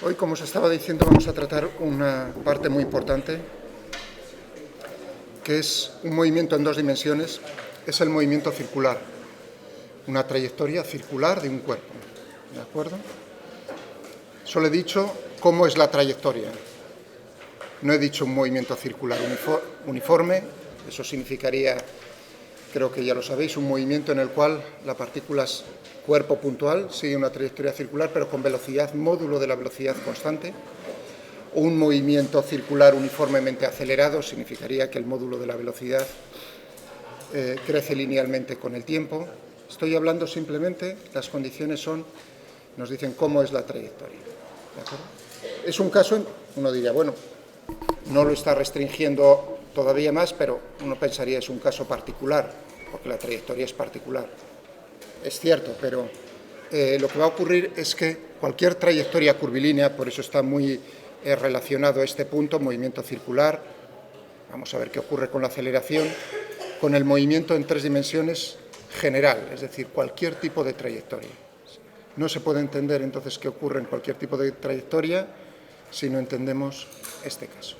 Hoy, como os estaba diciendo, vamos a tratar una parte muy importante, que es un movimiento en dos dimensiones, es el movimiento circular, una trayectoria circular de un cuerpo, ¿de acuerdo? Solo he dicho cómo es la trayectoria, no he dicho un movimiento circular uniforme, eso significaría, creo que ya lo sabéis, un movimiento en el cual la partícula cuerpo puntual sigue una trayectoria circular, pero con velocidad módulo de la velocidad constante. Un movimiento circular uniformemente acelerado significaría que el módulo de la velocidad crece linealmente con el tiempo. Estoy hablando simplemente, las condiciones son, nos dicen cómo es la trayectoria. ¿De acuerdo? Es un caso, uno diría, bueno, no lo está restringiendo todavía más, pero uno pensaría es un caso particular, porque la trayectoria es particular. Es cierto, pero lo que va a ocurrir es que cualquier trayectoria curvilínea, por eso está muy relacionado este punto, movimiento circular, vamos a ver qué ocurre con la aceleración, con el movimiento en tres dimensiones general, es decir, cualquier tipo de trayectoria. No se puede entender entonces qué ocurre en cualquier tipo de trayectoria si no entendemos este caso.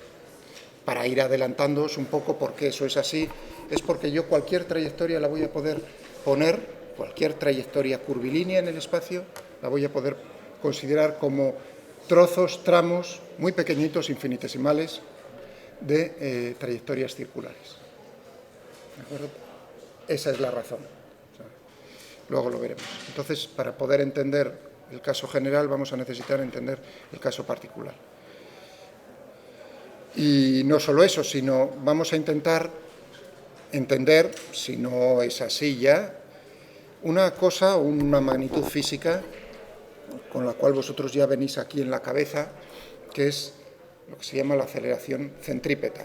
Para ir adelantándoos un poco por qué eso es así, es porque yo cualquier trayectoria la voy a poder poner, cualquier trayectoria curvilínea en el espacio, la voy a poder considerar como trozos, tramos muy pequeñitos, infinitesimales, de trayectorias circulares. ¿De acuerdo? Esa es la razón. O sea, luego lo veremos. Entonces, para poder entender el caso general, vamos a necesitar entender el caso particular. Y no solo eso, sino vamos a intentar entender, si no es así ya, una cosa, una magnitud física con la cual vosotros ya venís aquí en la cabeza, que es lo que se llama la aceleración centrípeta.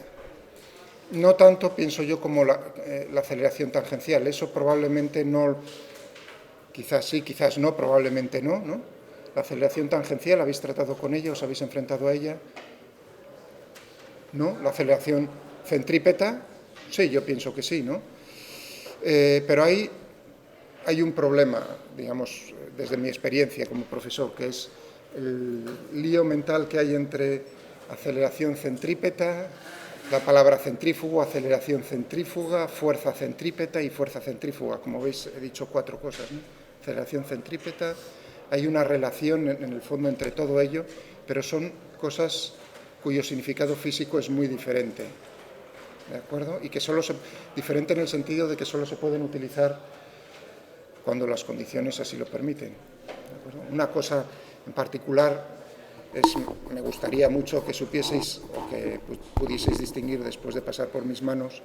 No tanto, pienso yo, como la aceleración tangencial. Eso probablemente no, quizás sí, quizás no, probablemente no, ¿no? La aceleración tangencial, ¿habéis tratado con ella? ¿Os habéis enfrentado a ella? ¿No? La aceleración centrípeta, sí, yo pienso que sí, ¿no? Pero hay un problema, digamos, desde mi experiencia como profesor, que es el lío mental que hay entre aceleración centrípeta, la palabra centrífugo, aceleración centrífuga, fuerza centrípeta y fuerza centrífuga. Como veis, he dicho cuatro cosas, ¿no? Aceleración centrípeta, hay una relación en el fondo entre todo ello, pero son cosas cuyo significado físico es muy diferente, ¿de acuerdo? Y que diferente en el sentido de que solo se pueden utilizar cuando las condiciones así lo permiten, ¿de acuerdo? Una cosa en particular me gustaría mucho que supieseis o que pudieseis distinguir después de pasar por mis manos,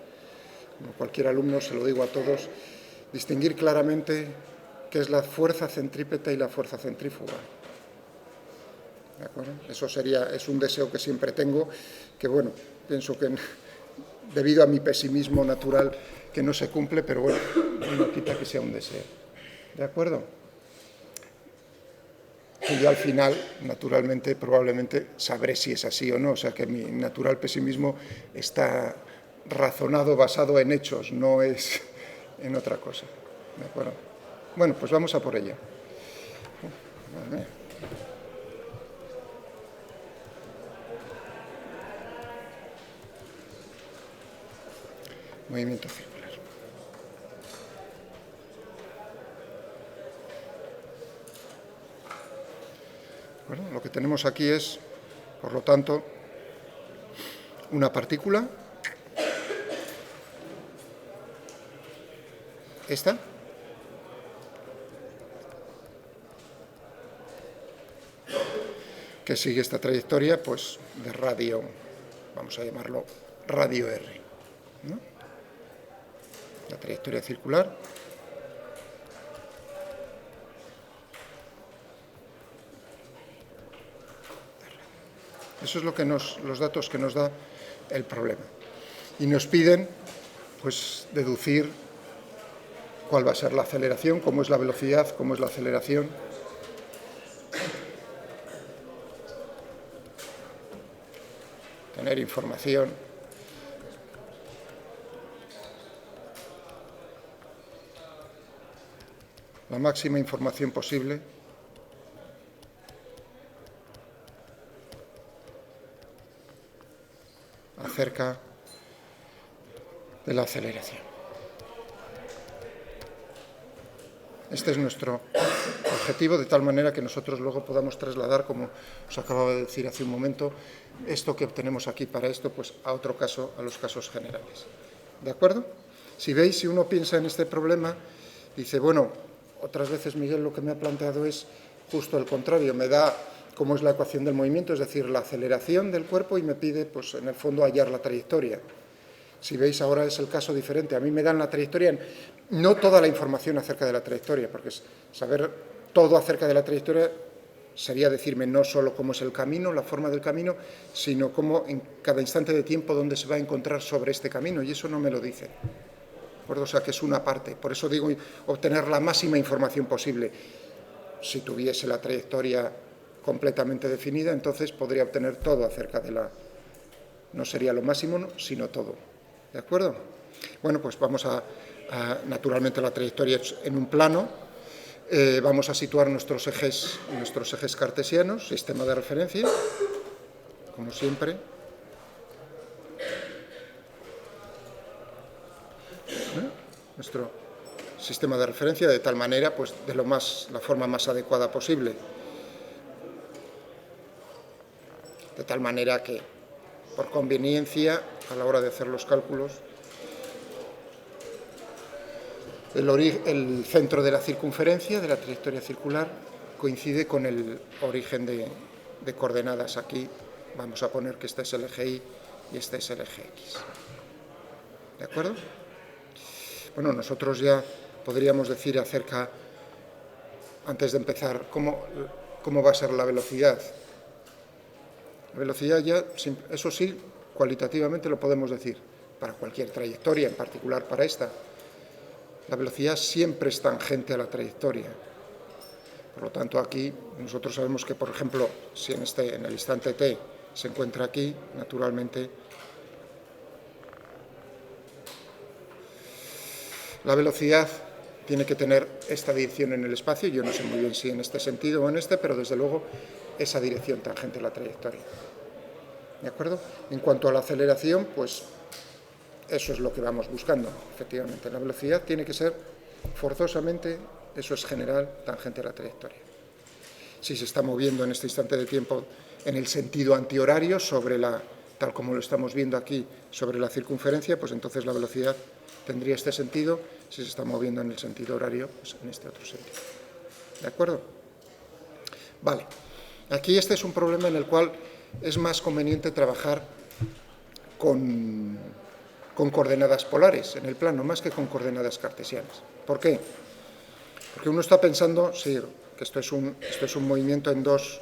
como cualquier alumno, se lo digo a todos, distinguir claramente qué es la fuerza centrípeta y la fuerza centrífuga. ¿De acuerdo? Eso es un deseo que siempre tengo, que bueno, pienso que debido a mi pesimismo natural que no se cumple, pero bueno, no quita que sea un deseo. ¿De acuerdo? Y yo al final, naturalmente, probablemente sabré si es así o no, o sea que mi natural pesimismo está razonado, basado en hechos, no es en otra cosa. ¿De acuerdo? Bueno, pues vamos a por ella. Vale. Movimiento circular. Bueno, lo que tenemos aquí es, por lo tanto, una partícula, esta, que sigue esta trayectoria, pues, de radio, vamos a llamarlo radio R, ¿no? La trayectoria circular. Eso es los datos que nos da el problema. Y nos piden, pues, deducir cuál va a ser la aceleración, cómo es la velocidad, cómo es la aceleración. Tener información. La máxima información posible acerca de la aceleración. Este es nuestro objetivo, de tal manera que nosotros luego podamos trasladar, como os acababa de decir hace un momento, esto que obtenemos aquí para esto, pues a otro caso, a los casos generales. ¿De acuerdo? Si veis, si uno piensa en este problema, dice, bueno, otras veces Miguel lo que me ha planteado es justo el contrario, me da cómo es la ecuación del movimiento, es decir, la aceleración del cuerpo y me pide, pues en el fondo, hallar la trayectoria. Si veis, ahora es el caso diferente. A mí me dan la trayectoria, no toda la información acerca de la trayectoria, porque saber todo acerca de la trayectoria sería decirme no solo cómo es el camino, la forma del camino, sino cómo en cada instante de tiempo dónde se va a encontrar sobre este camino, y eso no me lo dice. ¿De acuerdo? O sea, que es una parte. Por eso digo obtener la máxima información posible. Si tuviese la trayectoria completamente definida, entonces podría obtener todo acerca de la... No sería lo máximo, sino todo. ¿De acuerdo? Bueno, pues vamos naturalmente la trayectoria en un plano. Vamos a situar nuestros ejes cartesianos, sistema de referencia, como siempre. Nuestro sistema de referencia de tal manera, pues de la forma más adecuada posible. De tal manera que, por conveniencia, a la hora de hacer los cálculos, el centro de la circunferencia, de la trayectoria circular, coincide con el origen de coordenadas. Aquí vamos a poner que este es el eje Y y este es el eje X. ¿De acuerdo? Bueno, nosotros ya podríamos decir acerca, antes de empezar, cómo va a ser la velocidad. La velocidad ya, eso sí, cualitativamente lo podemos decir, para cualquier trayectoria, en particular para esta. La velocidad siempre es tangente a la trayectoria. Por lo tanto, aquí nosotros sabemos que, por ejemplo, si en el instante t se encuentra aquí, naturalmente, la velocidad tiene que tener esta dirección en el espacio. Yo no sé muy bien si en este sentido o en este, pero desde luego esa dirección tangente a la trayectoria. ¿De acuerdo? En cuanto a la aceleración, pues eso es lo que vamos buscando, efectivamente. La velocidad tiene que ser forzosamente, eso es general, tangente a la trayectoria. Si se está moviendo en este instante de tiempo en el sentido antihorario, tal como lo estamos viendo aquí, sobre la circunferencia, pues entonces la velocidad tendría este sentido. Si se está moviendo en el sentido horario, pues en este otro sentido. ¿De acuerdo? Vale. Aquí este es un problema en el cual es más conveniente trabajar con coordenadas polares en el plano, más que con coordenadas cartesianas. ¿Por qué? Porque uno está pensando, sí, que esto es un movimiento en dos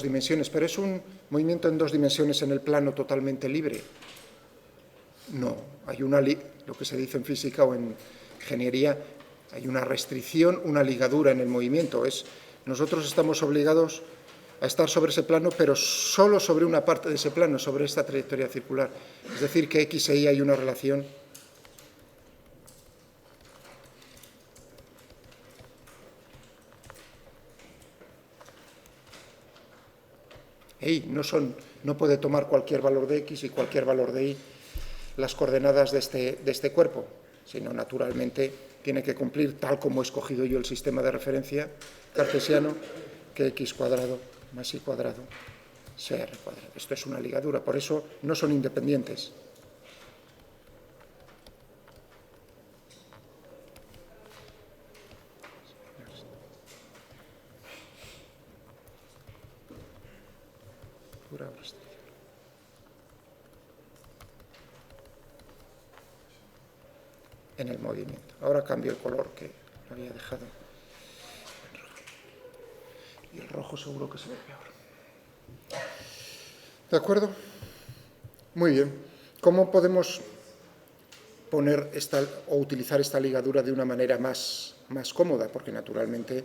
dimensiones, pero ¿es un movimiento en dos dimensiones en el plano totalmente libre? No, hay lo que se dice en física o en ingeniería, hay una restricción, una ligadura en el movimiento. Nosotros estamos obligados a estar sobre ese plano, pero solo sobre una parte de ese plano, sobre esta trayectoria circular. Es decir, que X e Y hay una relación no puede tomar cualquier valor de X y cualquier valor de Y las coordenadas de este cuerpo, sino naturalmente tiene que cumplir, tal como he escogido yo el sistema de referencia cartesiano, que X cuadrado más Y cuadrado sea R cuadrado. Esto es una ligadura, por eso no son independientes. En el movimiento. Ahora cambio el color que había dejado en rojo. Y el rojo seguro que se ve peor. ¿De acuerdo? Muy bien. ¿Cómo podemos poner o utilizar esta ligadura de una manera más cómoda? Porque naturalmente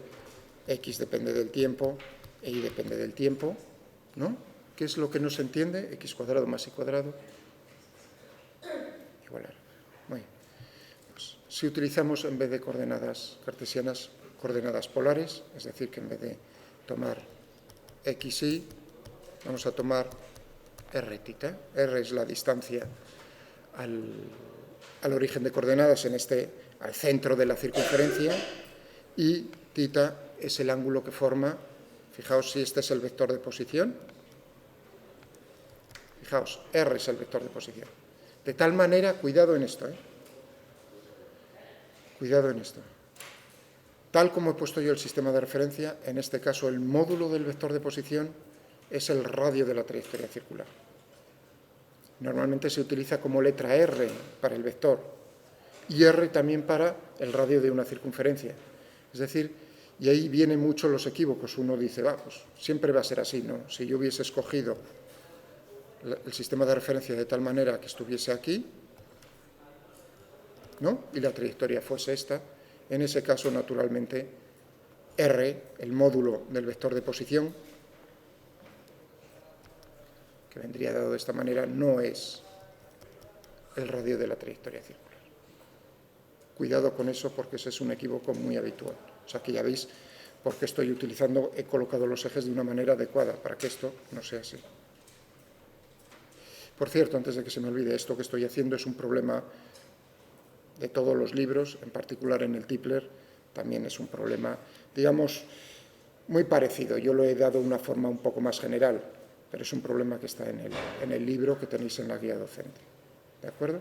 X depende del tiempo e Y depende del tiempo, ¿no? ¿Qué es lo que no se entiende? X cuadrado más Y cuadrado igual a R. Muy bien. Pues, si utilizamos en vez de coordenadas cartesianas, coordenadas polares, es decir, que en vez de tomar X, Y, vamos a tomar r tita. R es la distancia al origen de coordenadas, al centro de la circunferencia, y tita es el ángulo que forma. Fijaos si este es el vector de posición. Fijaos, R es el vector de posición. De tal manera, cuidado en esto, cuidado en esto. Tal como he puesto yo el sistema de referencia, en este caso el módulo del vector de posición es el radio de la trayectoria circular. Normalmente se utiliza como letra R para el vector y R también para el radio de una circunferencia. Es decir, y ahí vienen mucho los equívocos. Uno dice, pues siempre va a ser así, ¿no? Si yo hubiese escogido el sistema de referencia de tal manera que estuviese aquí, ¿no? Y la trayectoria fuese esta, en ese caso, naturalmente, R, el módulo del vector de posición, que vendría dado de esta manera, no es el radio de la trayectoria circular. Cuidado con eso, porque ese es un equívoco muy habitual. O sea que ya veis por qué he colocado los ejes de una manera adecuada, para que esto no sea así. Por cierto, antes de que se me olvide, esto que estoy haciendo es un problema de todos los libros, en particular en el Tipler, también es un problema, digamos, muy parecido. Yo lo he dado de una forma un poco más general, pero es un problema que está en el libro que tenéis en la guía docente. ¿De acuerdo?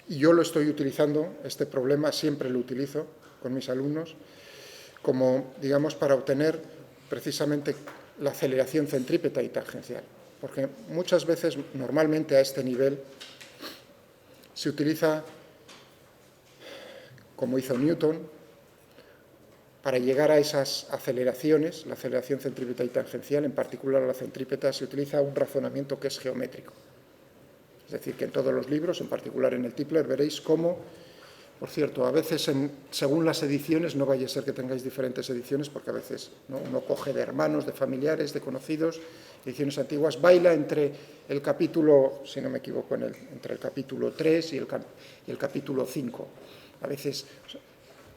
Y yo lo estoy utilizando, este problema siempre lo utilizo con mis alumnos, como, digamos, para obtener precisamente la aceleración centrípeta y tangencial. Porque muchas veces, normalmente a este nivel, se utiliza, como hizo Newton, para llegar a esas aceleraciones, la aceleración centrípeta y tangencial, en particular la centrípeta, se utiliza un razonamiento que es geométrico. Es decir, que en todos los libros, en particular en el Tipler, veréis cómo, por cierto, a veces según las ediciones, no vaya a ser que tengáis diferentes ediciones, porque a veces, ¿no?, uno coge de hermanos, de familiares, de conocidos, ediciones antiguas, baila entre el capítulo, si no me equivoco, entre el capítulo 3 y el capítulo 5. A veces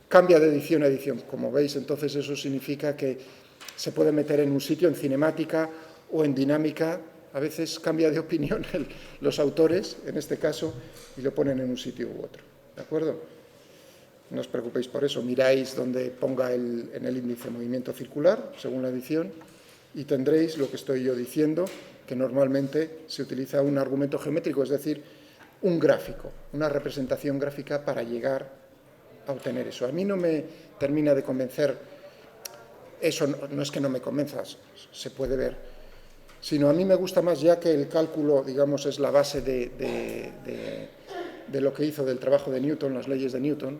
cambia de edición a edición, como veis. Entonces eso significa que se puede meter en un sitio, en cinemática o en dinámica. A veces cambia de opinión los autores, en este caso, y lo ponen en un sitio u otro. ¿De acuerdo? No os preocupéis por eso. Miráis donde ponga en el índice movimiento circular, según la edición, y tendréis lo que estoy yo diciendo, que normalmente se utiliza un argumento geométrico, es decir, un gráfico, una representación gráfica para llegar a obtener eso. A mí no me termina de convencer, eso no es que no me convenza, se puede ver, sino a mí me gusta más, ya que el cálculo, digamos, es la base de lo que hizo del trabajo de Newton, las leyes de Newton,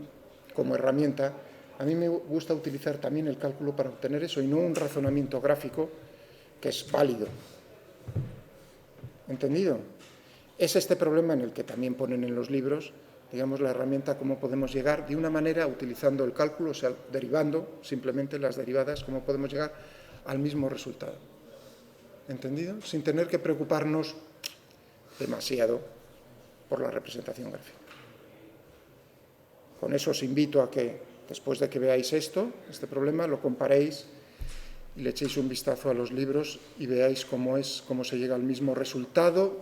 como herramienta. A mí me gusta utilizar también el cálculo para obtener eso y no un razonamiento gráfico que es válido. ¿Entendido? Es este problema en el que también ponen en los libros, digamos, la herramienta, cómo podemos llegar de una manera utilizando el cálculo, o sea, derivando simplemente las derivadas, cómo podemos llegar al mismo resultado. ¿Entendido? Sin tener que preocuparnos demasiado por la representación gráfica. Con eso os invito a que, después de que veáis este problema, lo comparéis y le echéis un vistazo a los libros y veáis cómo se llega al mismo resultado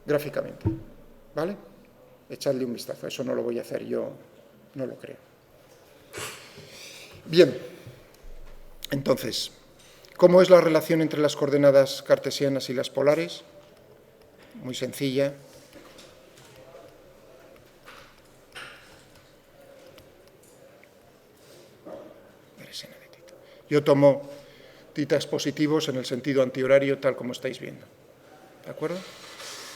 gráficamente. ¿Vale? Echadle un vistazo. Eso no lo voy a hacer yo, no lo creo. Bien. Entonces, ¿cómo es la relación entre las coordenadas cartesianas y las polares? Muy sencilla. Yo tomo titas positivos en el sentido antihorario, tal como estáis viendo. ¿De acuerdo?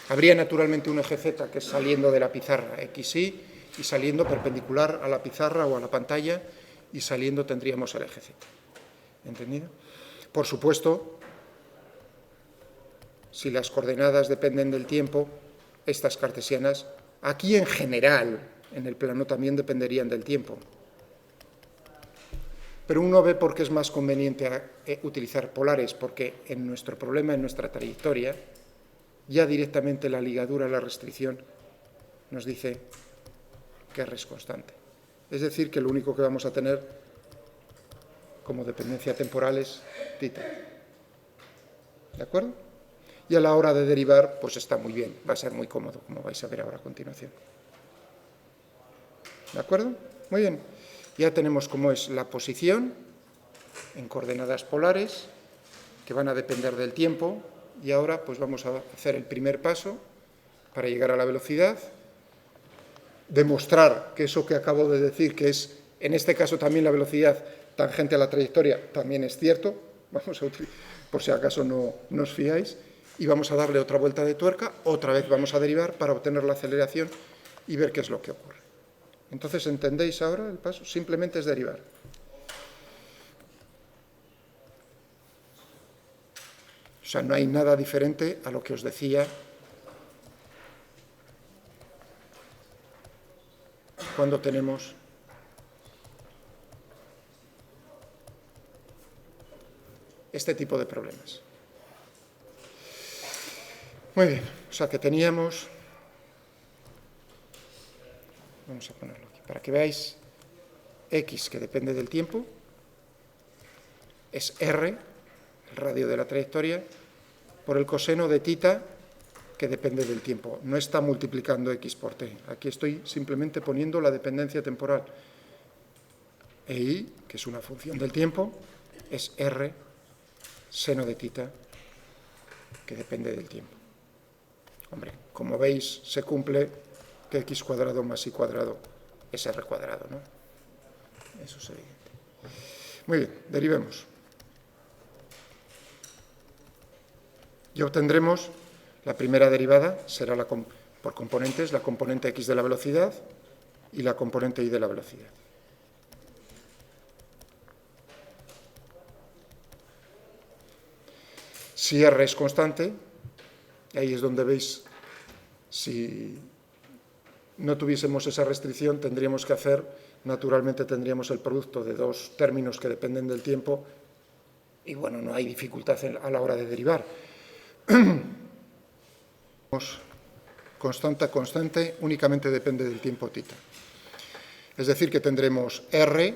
Habría naturalmente un eje Z que es saliendo de la pizarra, XY, y saliendo perpendicular a la pizarra o a la pantalla, y saliendo tendríamos el eje Z. ¿Entendido? Por supuesto, si las coordenadas dependen del tiempo, estas cartesianas, aquí en general, en el plano también dependerían del tiempo. Pero uno ve por qué es más conveniente utilizar polares, porque en nuestro problema, en nuestra trayectoria, ya directamente la ligadura, la restricción, nos dice que R es constante. Es decir, que lo único que vamos a tener como dependencia temporal es tita. ¿De acuerdo? Y a la hora de derivar, pues está muy bien, va a ser muy cómodo, como vais a ver ahora a continuación. ¿De acuerdo? Muy bien. Ya tenemos cómo es la posición en coordenadas polares, que van a depender del tiempo, y ahora pues vamos a hacer el primer paso para llegar a la velocidad, demostrar que eso que acabo de decir, que es, en este caso también la velocidad tangente a la trayectoria, también es cierto, vamos a por si acaso no os fiáis, y vamos a darle otra vuelta de tuerca, otra vez vamos a derivar para obtener la aceleración y ver qué es lo que ocurre. Entonces, ¿entendéis ahora el paso? Simplemente es derivar. O sea, no hay nada diferente a lo que os decía cuando tenemos este tipo de problemas. Muy bien, o sea que teníamos, vamos a ponerlo aquí, para que veáis, x, que depende del tiempo, es r, el radio de la trayectoria, por el coseno de θ, que depende del tiempo. No está multiplicando x por t. Aquí estoy simplemente poniendo la dependencia temporal. E y, que es una función del tiempo, es r, seno de θ, que depende del tiempo. Hombre, como veis, se cumple que x cuadrado más y cuadrado es r cuadrado, ¿no? Eso es evidente. Muy bien, derivemos. Y obtendremos la primera derivada, será por componentes, la componente x de la velocidad y la componente y de la velocidad. Si r es constante, ahí es donde veis, si no tuviésemos esa restricción, tendríamos que hacer, naturalmente tendríamos el producto de dos términos que dependen del tiempo, y bueno, no hay dificultad a la hora de derivar. Constante, únicamente depende del tiempo θ. Es decir, que tendremos r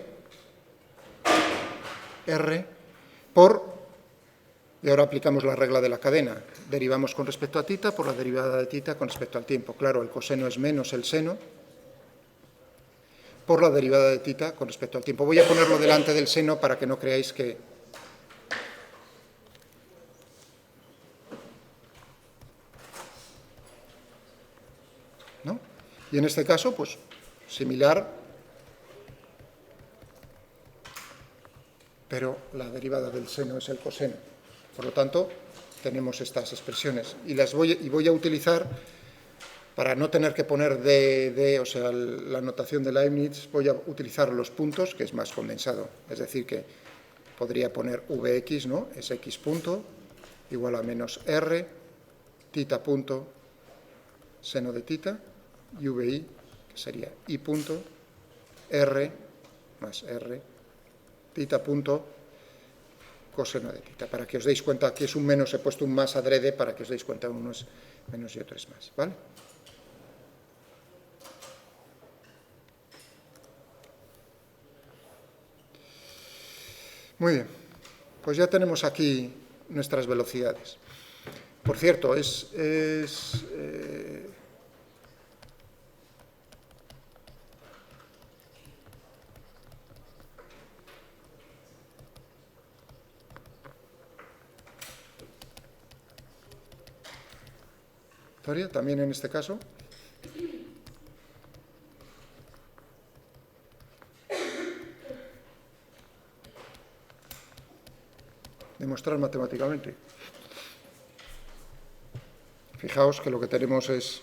por, y ahora aplicamos la regla de la cadena, derivamos con respecto a θ por la derivada de θ con respecto al tiempo. Claro, el coseno es menos el seno por la derivada de θ con respecto al tiempo. Voy a ponerlo delante del seno para que no creáis que... ¿no? Y en este caso, pues, similar, pero la derivada del seno es el coseno. Por lo tanto, tenemos estas expresiones. Y voy a utilizar, para no tener que poner o sea, la notación de Leibniz, voy a utilizar los puntos, que es más condensado. Es decir, que podría poner Vx, ¿no? Es x punto, igual a menos r, θ punto, seno de θ, y VI, que sería I punto, R más R, θ punto, coseno de θ. Para que os deis cuenta, aquí es un menos, he puesto un más adrede para que os deis cuenta, uno es menos y otro es más, ¿vale? Muy bien, pues ya tenemos aquí nuestras velocidades. Por cierto, también en este caso. Demostrar matemáticamente. Fijaos que lo que tenemos es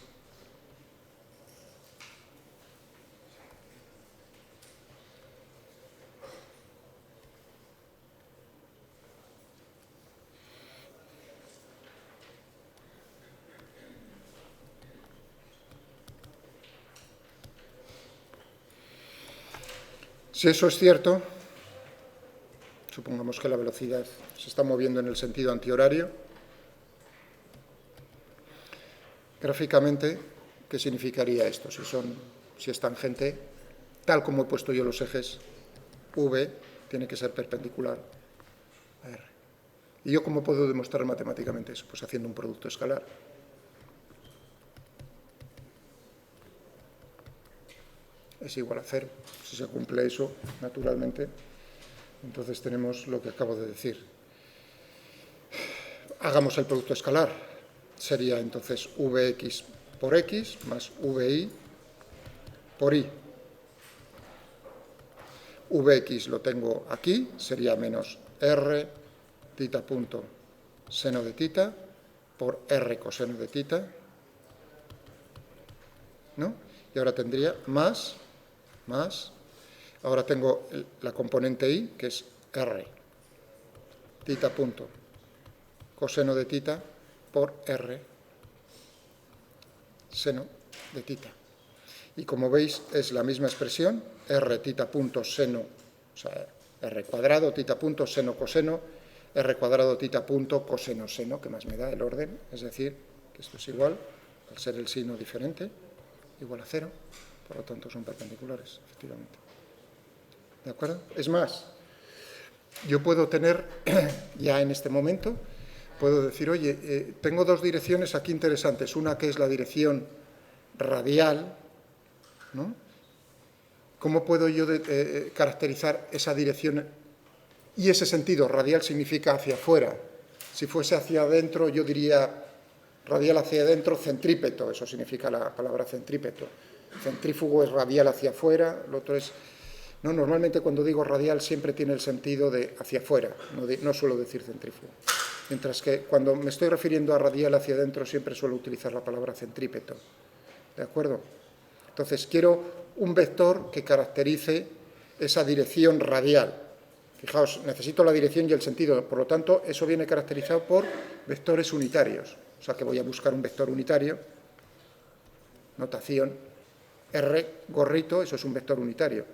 si eso es cierto, supongamos que la velocidad se está moviendo en el sentido antihorario, gráficamente, ¿qué significaría esto? Si es tangente, tal como he puesto yo los ejes, V tiene que ser perpendicular a R. ¿Y yo cómo puedo demostrar matemáticamente eso? Pues haciendo un producto escalar. Es igual a 0. Si se cumple eso, naturalmente, entonces tenemos lo que acabo de decir. Hagamos el producto escalar. Sería entonces Vx por x más Vi por y. Vx lo tengo aquí, sería menos r tita punto seno de tita por r coseno de tita, ¿no? Y ahora tendría más, ahora tengo la componente y, que es r tita punto coseno de tita por r seno de tita. Y como veis es la misma expresión, r tita punto seno, o sea, r cuadrado tita punto seno coseno, r cuadrado tita punto coseno seno, que más me da el orden, es decir, que esto es igual, al ser el signo diferente, igual a 0, por lo tanto son perpendiculares, efectivamente. ¿De acuerdo? Es más, yo puedo tener, ya en este momento, puedo decir, oye, tengo dos direcciones aquí interesantes, una que es la dirección radial, ¿no? ¿Cómo puedo yo caracterizar esa dirección y ese sentido? Radial significa hacia afuera. Si fuese hacia adentro, yo diría radial hacia adentro, centrípeto, eso significa la palabra centrípeto. Centrífugo es radial hacia afuera, el otro es... No, normalmente cuando digo radial siempre tiene el sentido de hacia afuera, no suelo decir centrífugo. Mientras que cuando me estoy refiriendo a radial hacia adentro siempre suelo utilizar la palabra centrípeto. ¿De acuerdo? Entonces quiero un vector que caracterice esa dirección radial. Fijaos, necesito la dirección y el sentido, por lo tanto, eso viene caracterizado por vectores unitarios. O sea que voy a buscar un vector unitario, notación, R, gorrito, eso es un vector unitario.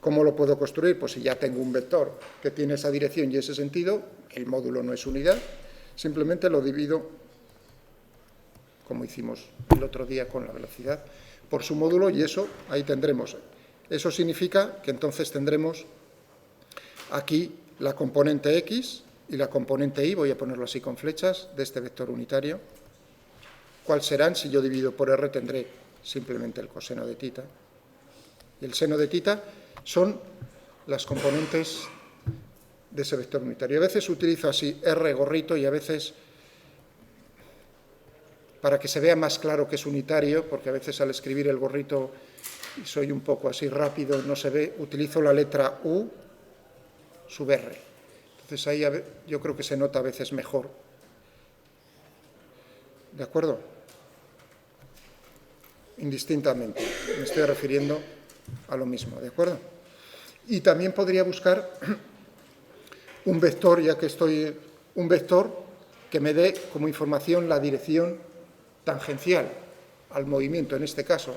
¿Cómo lo puedo construir? Pues si ya tengo un vector que tiene esa dirección y ese sentido, el módulo no es unidad, simplemente lo divido, como hicimos el otro día con la velocidad, por su módulo y eso, ahí tendremos. Eso significa que entonces tendremos aquí la componente x y la componente y, voy a ponerlo así con flechas, de este vector unitario. ¿Cuál serán? Si yo divido por r tendré simplemente el coseno de tita. Y el seno de tita son las componentes de ese vector unitario. A veces utilizo así r gorrito y a veces, para que se vea más claro que es unitario, porque a veces al escribir el gorrito y soy un poco así rápido, no se ve, utilizo la letra U sub R. Entonces ahí yo creo que se nota a veces mejor. ¿De acuerdo? Indistintamente. Me estoy refiriendo a lo mismo, ¿de acuerdo? Y también podría buscar un vector, ya que un vector que me dé como información la dirección tangencial al movimiento, en este caso.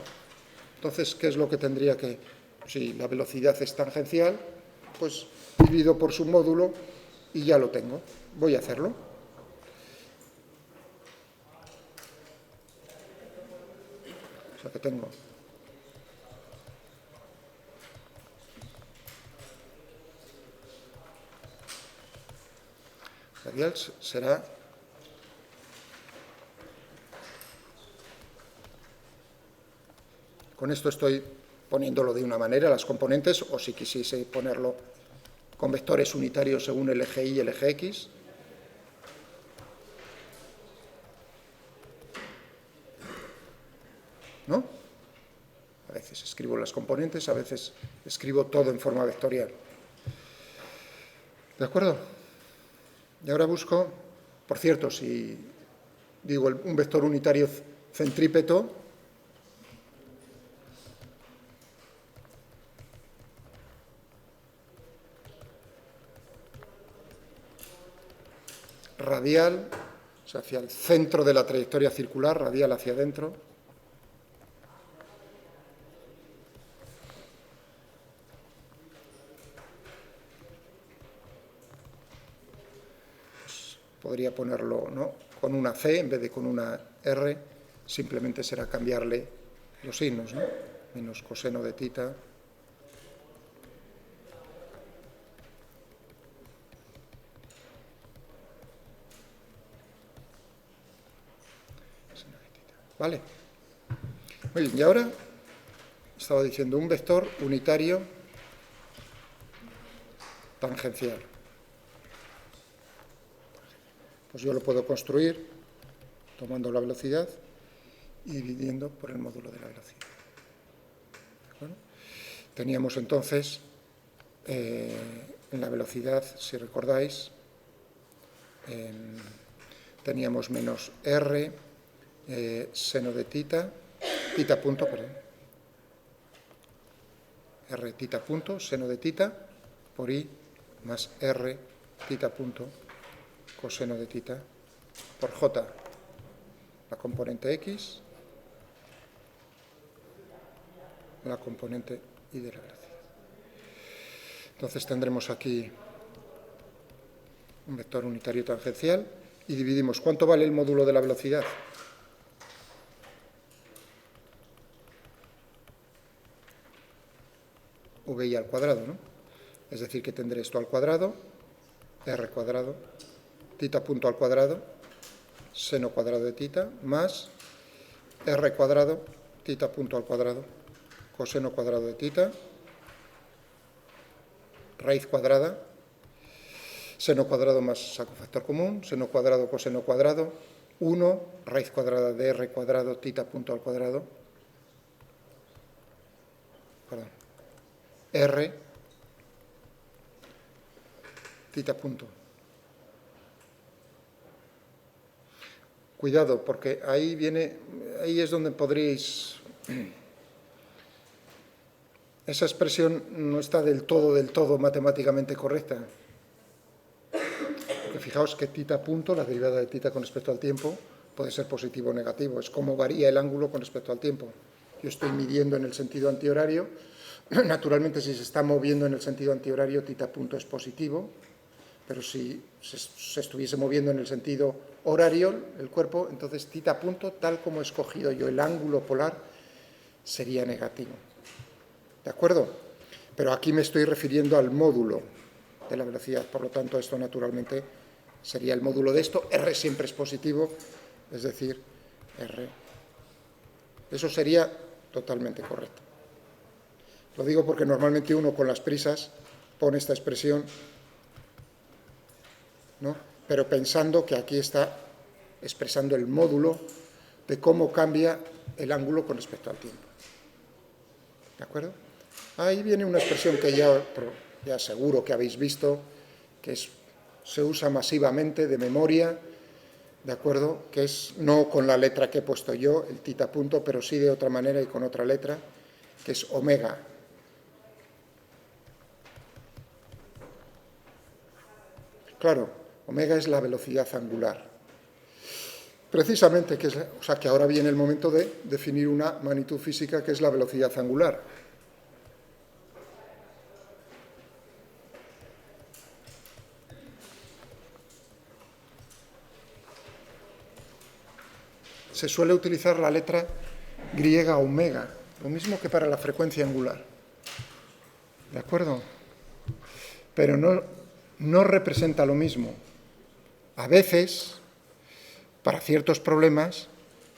Entonces, ¿qué es lo que tendría que...? Si la velocidad es tangencial, pues divido por su módulo y ya lo tengo. Voy a hacerlo. O sea que tengo... Radial será... Con esto estoy poniéndolo de una manera, las componentes, o si quisiese ponerlo con vectores unitarios según el eje Y y el eje X. ¿No? A veces escribo las componentes, a veces escribo todo en forma vectorial. ¿De acuerdo? Y ahora busco, por cierto, si digo un vector unitario centrípeto, radial, o sea, hacia el centro de la trayectoria circular, radial hacia adentro. Pues podría ponerlo, ¿no?, con una C en vez de con una R, simplemente será cambiarle los signos, ¿no? Menos coseno de tita. ¿Vale? Muy bien, y ahora estaba diciendo un vector unitario tangencial. Pues yo lo puedo construir tomando la velocidad y dividiendo por el módulo de la velocidad. ¿De acuerdo? Teníamos entonces en la velocidad, si recordáis, teníamos menos r seno de tita punto, perdón, r tita punto, seno de tita, por i, más r tita punto, coseno de tita, por j, la componente x, la componente y de la velocidad. Entonces tendremos aquí un vector unitario tangencial y dividimos. ¿Cuánto vale el módulo de la velocidad? VI al cuadrado, ¿no? Es decir, que tendré esto al cuadrado, r cuadrado, tita punto al cuadrado, seno cuadrado de tita, más r cuadrado, tita punto al cuadrado, coseno cuadrado de tita, raíz cuadrada, seno cuadrado más saco factor común, seno cuadrado, coseno cuadrado, 1, raíz cuadrada de r cuadrado, tita punto al cuadrado, perdón, r, tita punto. Cuidado, porque ahí es donde podréis... Esa expresión no está del todo matemáticamente correcta. Porque fijaos que tita punto, la derivada de tita con respecto al tiempo, puede ser positivo o negativo. Es como varía el ángulo con respecto al tiempo. Yo estoy midiendo en el sentido antihorario. Naturalmente, si se está moviendo en el sentido antihorario, tita punto es positivo. Pero si se estuviese moviendo en el sentido horario, el cuerpo, entonces tita punto, tal como he escogido yo el ángulo polar, sería negativo. ¿De acuerdo? Pero aquí me estoy refiriendo al módulo de la velocidad, por lo tanto esto naturalmente sería el módulo de esto, r siempre es positivo, es decir, r. Eso sería totalmente correcto. Lo digo porque normalmente uno con las prisas pone esta expresión, ¿no? Pero pensando que aquí está expresando el módulo de cómo cambia el ángulo con respecto al tiempo. ¿De acuerdo? Ahí viene una expresión que ya seguro que habéis visto, que se usa masivamente de memoria, ¿de acuerdo? Que es no con la letra que he puesto yo, el tita punto, pero sí de otra manera y con otra letra, que es omega. Claro, omega es la velocidad angular. Precisamente, o sea que ahora viene el momento de definir una magnitud física que es la velocidad angular. Se suele utilizar la letra griega omega, lo mismo que para la frecuencia angular. ¿De acuerdo? Pero no representa lo mismo. A veces, para ciertos problemas,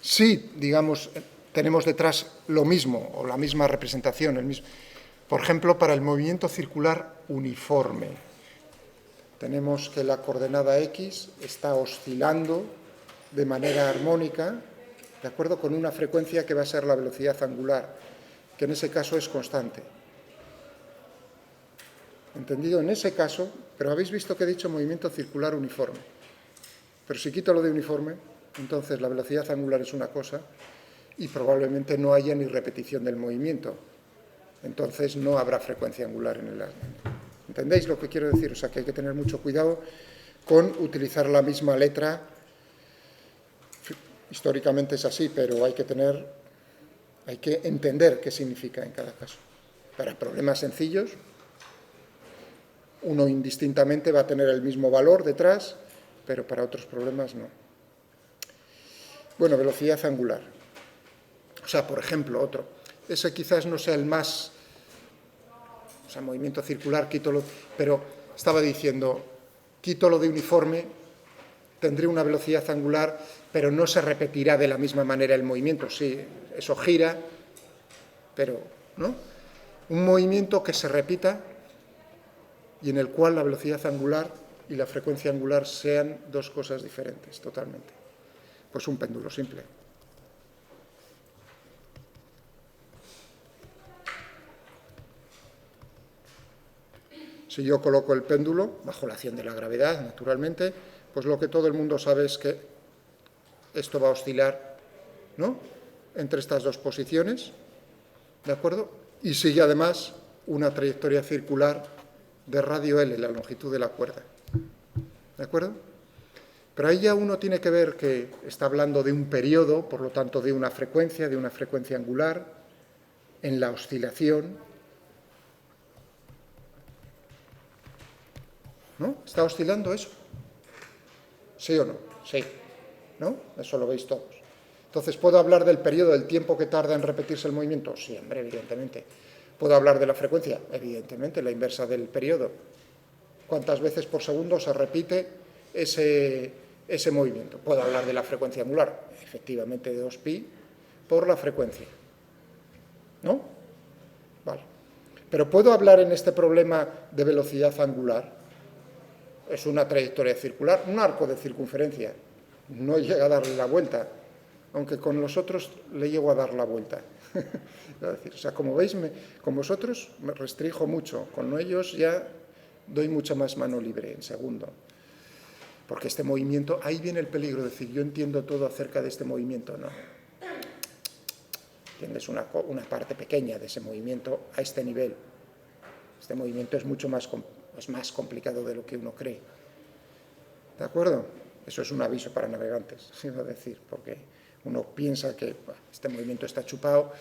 sí, digamos, tenemos detrás lo mismo, o la misma representación, por ejemplo, para el movimiento circular uniforme. Tenemos que la coordenada X está oscilando de manera armónica, de acuerdo con una frecuencia que va a ser la velocidad angular, que en ese caso es constante. ¿Entendido? En ese caso, pero habéis visto que he dicho movimiento circular uniforme. Pero si quito lo de uniforme, entonces la velocidad angular es una cosa y probablemente no haya ni repetición del movimiento. Entonces no habrá frecuencia angular en el... ¿Entendéis lo que quiero decir? O sea que hay que tener mucho cuidado con utilizar la misma letra. Históricamente es así, pero hay que entender qué significa en cada caso. Para problemas sencillos, uno indistintamente va a tener el mismo valor detrás, pero para otros problemas no. Bueno, velocidad angular. O sea, por ejemplo, otro. Ese quizás no sea el más... O sea, movimiento circular, pero estaba diciendo, quito lo de uniforme tendré una velocidad angular, pero no se repetirá de la misma manera el movimiento. Sí, eso gira, pero ¿no? Un movimiento que se repita y en el cual la velocidad angular y la frecuencia angular sean dos cosas diferentes totalmente. Pues un péndulo simple. Si yo coloco el péndulo, bajo la acción de la gravedad, naturalmente, pues lo que todo el mundo sabe es que esto va a oscilar, ¿no?, entre estas dos posiciones, ¿de acuerdo? Y sigue además una trayectoria circular de radio L, la longitud de la cuerda, ¿de acuerdo? Pero ahí ya uno tiene que ver que está hablando de un periodo, por lo tanto de una frecuencia angular, en la oscilación, ¿no? ¿Está oscilando eso? ¿Sí o no? Sí, ¿no? Eso lo veis todos. Entonces, ¿puedo hablar del periodo, del tiempo que tarda en repetirse el movimiento? Sí, hombre, evidentemente. ¿Puedo hablar de la frecuencia? Evidentemente, la inversa del periodo. ¿Cuántas veces por segundo se repite ese movimiento? ¿Puedo hablar de la frecuencia angular? Efectivamente, de 2pi por la frecuencia, ¿no? Vale. Pero ¿puedo hablar en este problema de velocidad angular? Es una trayectoria circular, un arco de circunferencia. No llega a darle la vuelta, aunque con los otros le llego a dar la vuelta. O sea, como veis, con vosotros me restringo mucho, con ellos ya doy mucha más mano libre en segundo. Porque este movimiento, ahí viene el peligro, es decir, yo entiendo todo acerca de este movimiento, no. Entiendes una parte pequeña de ese movimiento a este nivel. Este movimiento es mucho más complicado de lo que uno cree. ¿De acuerdo? Eso es un aviso para navegantes, quiero decir, porque uno piensa que este movimiento está chupado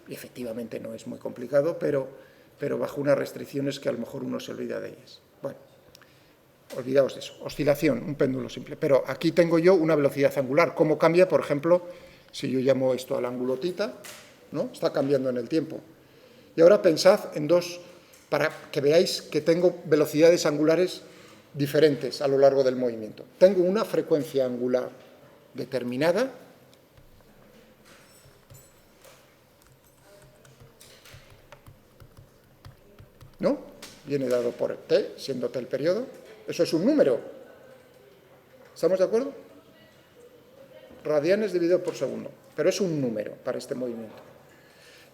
y efectivamente no es muy complicado, pero bajo unas restricciones que a lo mejor uno se olvida de ellas. Bueno, olvidaos de eso. Oscilación, un péndulo simple. Pero aquí tengo yo una velocidad angular. ¿Cómo cambia, por ejemplo, si yo llamo esto al ángulo tita, ¿no? Está cambiando en el tiempo. Y ahora pensad en dos, para que veáis que tengo velocidades angulares diferentes a lo largo del movimiento. Tengo una frecuencia angular determinada, ¿no? Viene dado por t, siendo t el periodo. Eso es un número. ¿Estamos de acuerdo? Radianes dividido por segundo. Pero es un número para este movimiento.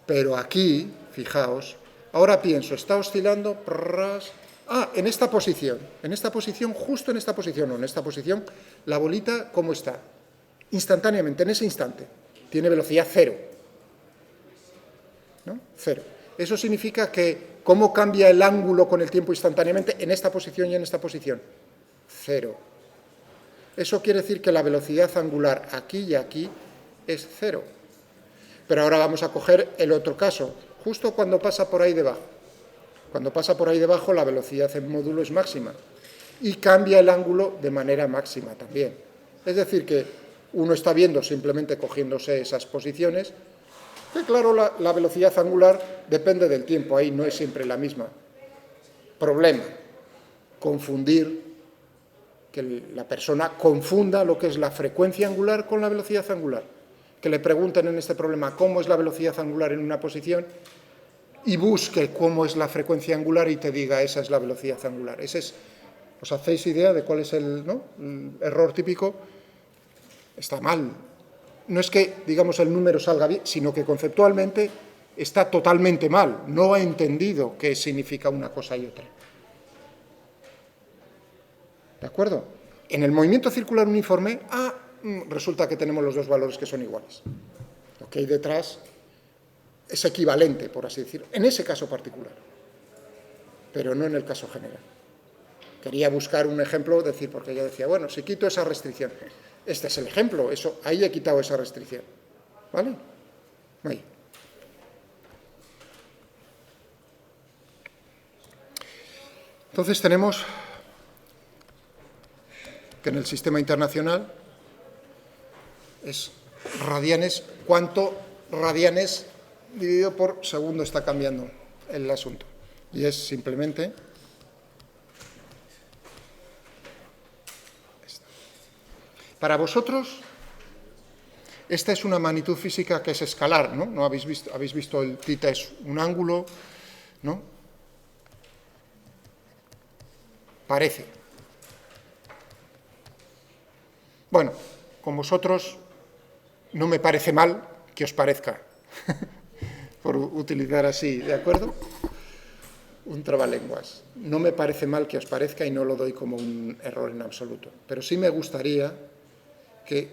Pero aquí, fijaos, ahora pienso, está oscilando, en esta posición, justo en esta posición, o en esta posición, la bolita, ¿cómo está? Instantáneamente, en ese instante, tiene velocidad cero, ¿no? Cero. Eso significa que, ¿cómo cambia el ángulo con el tiempo instantáneamente en esta posición y en esta posición? Cero. Eso quiere decir que la velocidad angular aquí y aquí es cero. Pero ahora vamos a coger el otro caso, justo cuando pasa por ahí debajo. Cuando pasa por ahí debajo, la velocidad en módulo es máxima y cambia el ángulo de manera máxima también. Es decir, que uno está viendo, simplemente cogiéndose esas posiciones, que claro, la velocidad angular depende del tiempo, ahí no es siempre la misma. Problema, confundir, que la persona confunda lo que es la frecuencia angular con la velocidad angular. Que le pregunten en este problema cómo es la velocidad angular en una posición y busque cómo es la frecuencia angular y te diga esa es la velocidad angular. ¿Os hacéis idea de cuál es el error típico? Está mal. No es que, digamos, el número salga bien, sino que conceptualmente está totalmente mal. No ha entendido qué significa una cosa y otra. ¿De acuerdo? En el movimiento circular uniforme, resulta que tenemos los dos valores que son iguales. Lo que hay detrás es equivalente, por así decirlo, en ese caso particular, pero no en el caso general. Quería buscar un ejemplo, porque yo decía, bueno, si quito esa restricción, este es el ejemplo, ahí he quitado esa restricción, ¿vale? Ahí. Entonces tenemos que en el sistema internacional es radianes, ¿cuánto radianes dividido por segundo está cambiando el asunto? Y es simplemente Para vosotros, esta es una magnitud física que es escalar, ¿no? ¿No habéis visto el tita es un ángulo, ¿no? Parece. Bueno, con vosotros no me parece mal que os parezca, por utilizar así, ¿de acuerdo? Un trabalenguas. No me parece mal que os parezca y no lo doy como un error en absoluto. Pero sí me gustaría que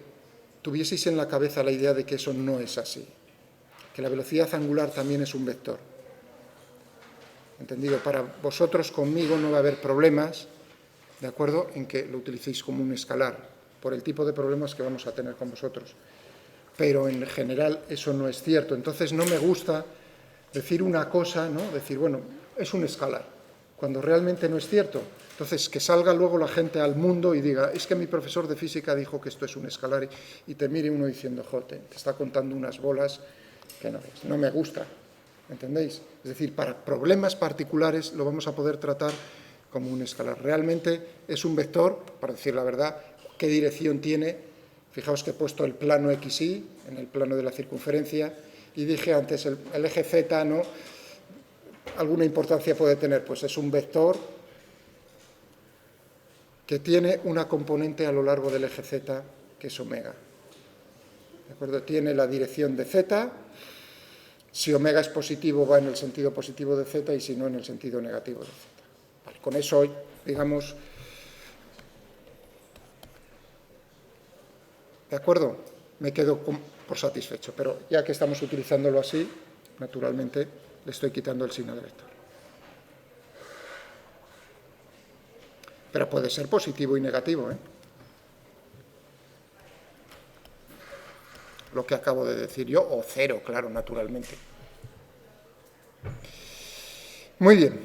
tuvieseis en la cabeza la idea de que eso no es así. Que la velocidad angular también es un vector. ¿Entendido? Para vosotros, conmigo, no va a haber problemas, ¿de acuerdo?, en que lo utilicéis como un escalar, por el tipo de problemas que vamos a tener con vosotros. Pero en general eso no es cierto. Entonces no me gusta decir una cosa, ¿no? Decir, bueno, es un escalar, cuando realmente no es cierto. Entonces, que salga luego la gente al mundo y diga, es que mi profesor de física dijo que esto es un escalar, y te mire uno diciendo, joder, te está contando unas bolas que no es. No me gusta, ¿entendéis? Es decir, para problemas particulares lo vamos a poder tratar como un escalar. Realmente es un vector, para decir la verdad. ¿Qué dirección tiene? Fijaos que he puesto el plano XY en el plano de la circunferencia, y dije antes, el eje Z, ¿no?, alguna importancia puede tener. Pues es un vector que tiene una componente a lo largo del eje Z, que es omega. ¿De acuerdo? Tiene la dirección de Z. Si omega es positivo, va en el sentido positivo de Z, y si no, en el sentido negativo de Z. Vale, con eso, digamos, ¿de acuerdo? Me quedo por satisfecho, pero ya que estamos utilizándolo así, naturalmente le estoy quitando el signo de vector. Pero puede ser positivo y negativo, ¿eh? Lo que acabo de decir yo, o cero, claro, naturalmente. Muy bien.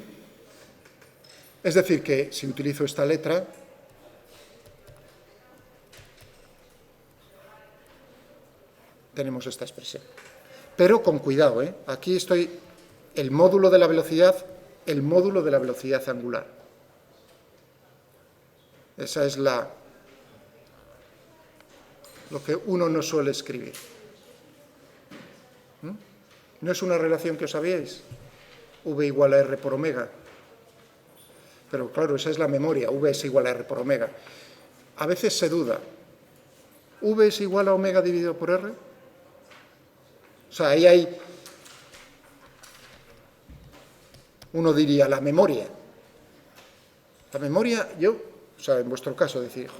Es decir, que si utilizo esta letra, tenemos esta expresión. Pero con cuidado, ¿eh? Aquí estoy, el módulo de la velocidad angular. Esa es lo que uno no suele escribir. ¿No es una relación que os sabíais? V igual a R por omega. Pero claro, esa es la memoria, V es igual a R por omega. A veces se duda, ¿V es igual a omega dividido por R? O sea, ahí hay, uno diría, la memoria. La memoria, o sea, en vuestro caso, decir,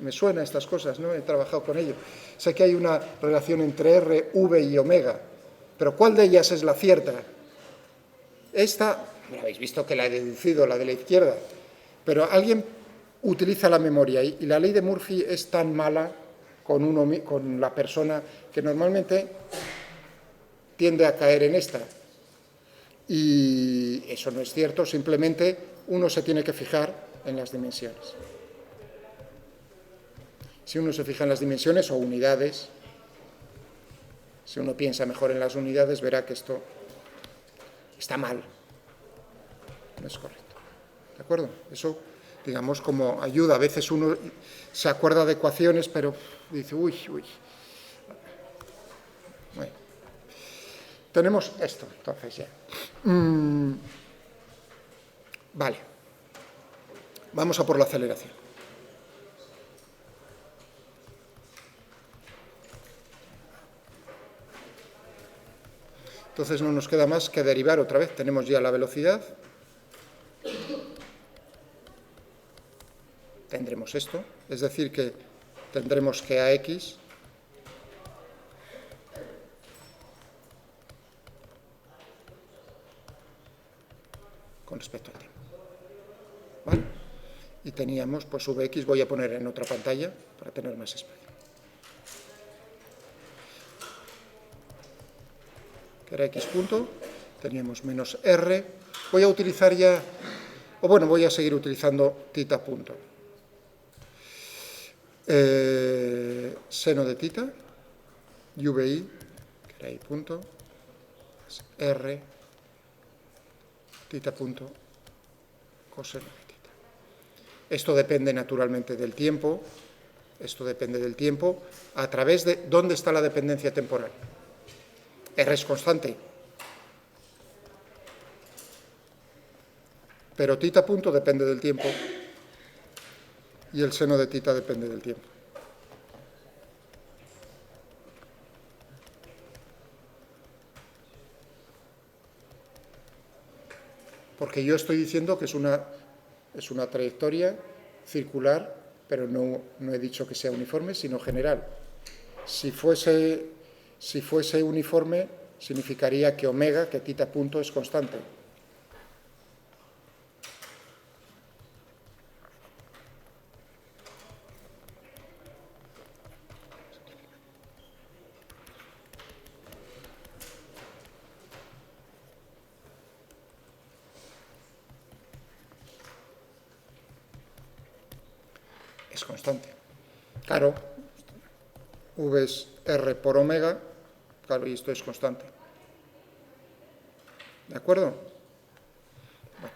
me suena estas cosas, ¿no? He trabajado con ello. Sé que hay una relación entre R, V y omega, pero ¿cuál de ellas es la cierta? Esta, habéis visto que la he deducido, la de la izquierda, pero alguien utiliza la memoria, y la ley de Murphy es tan mala con la persona que normalmente tiende a caer en esta. Y eso no es cierto, simplemente uno se tiene que fijar en las dimensiones. Si uno se fija en las dimensiones o unidades, si uno piensa mejor en las unidades, verá que esto está mal, no es correcto. ¿De acuerdo? Eso, digamos, como ayuda. A veces uno se acuerda de ecuaciones, pero dice, uy. Bueno. Tenemos esto, entonces ya. Vale. Vamos a por la aceleración. Entonces no nos queda más que derivar otra vez. Tenemos ya la velocidad. Tendremos esto. Es decir, que tendremos que AX con respecto al tiempo. ¿Vale? Y teníamos, pues Vx, voy a poner en otra pantalla para tener más espacio. Que era x punto, teníamos menos r. Voy a utilizar ya, o bueno, voy a seguir utilizando tita punto. Seno de tita, UVI, que era i punto, r, tita punto, coseno de tita. Esto depende naturalmente del tiempo, esto depende del tiempo, a través de dónde está la dependencia temporal. R es constante. Pero θ punto depende del tiempo y el seno de θ depende del tiempo. Porque yo estoy diciendo que es una trayectoria circular, pero no he dicho que sea uniforme, sino general. Si fuese uniforme, significaría que omega, que θ punto es constante. Es constante. Claro, V es R por omega, claro, y esto es constante. ¿De acuerdo? Bueno.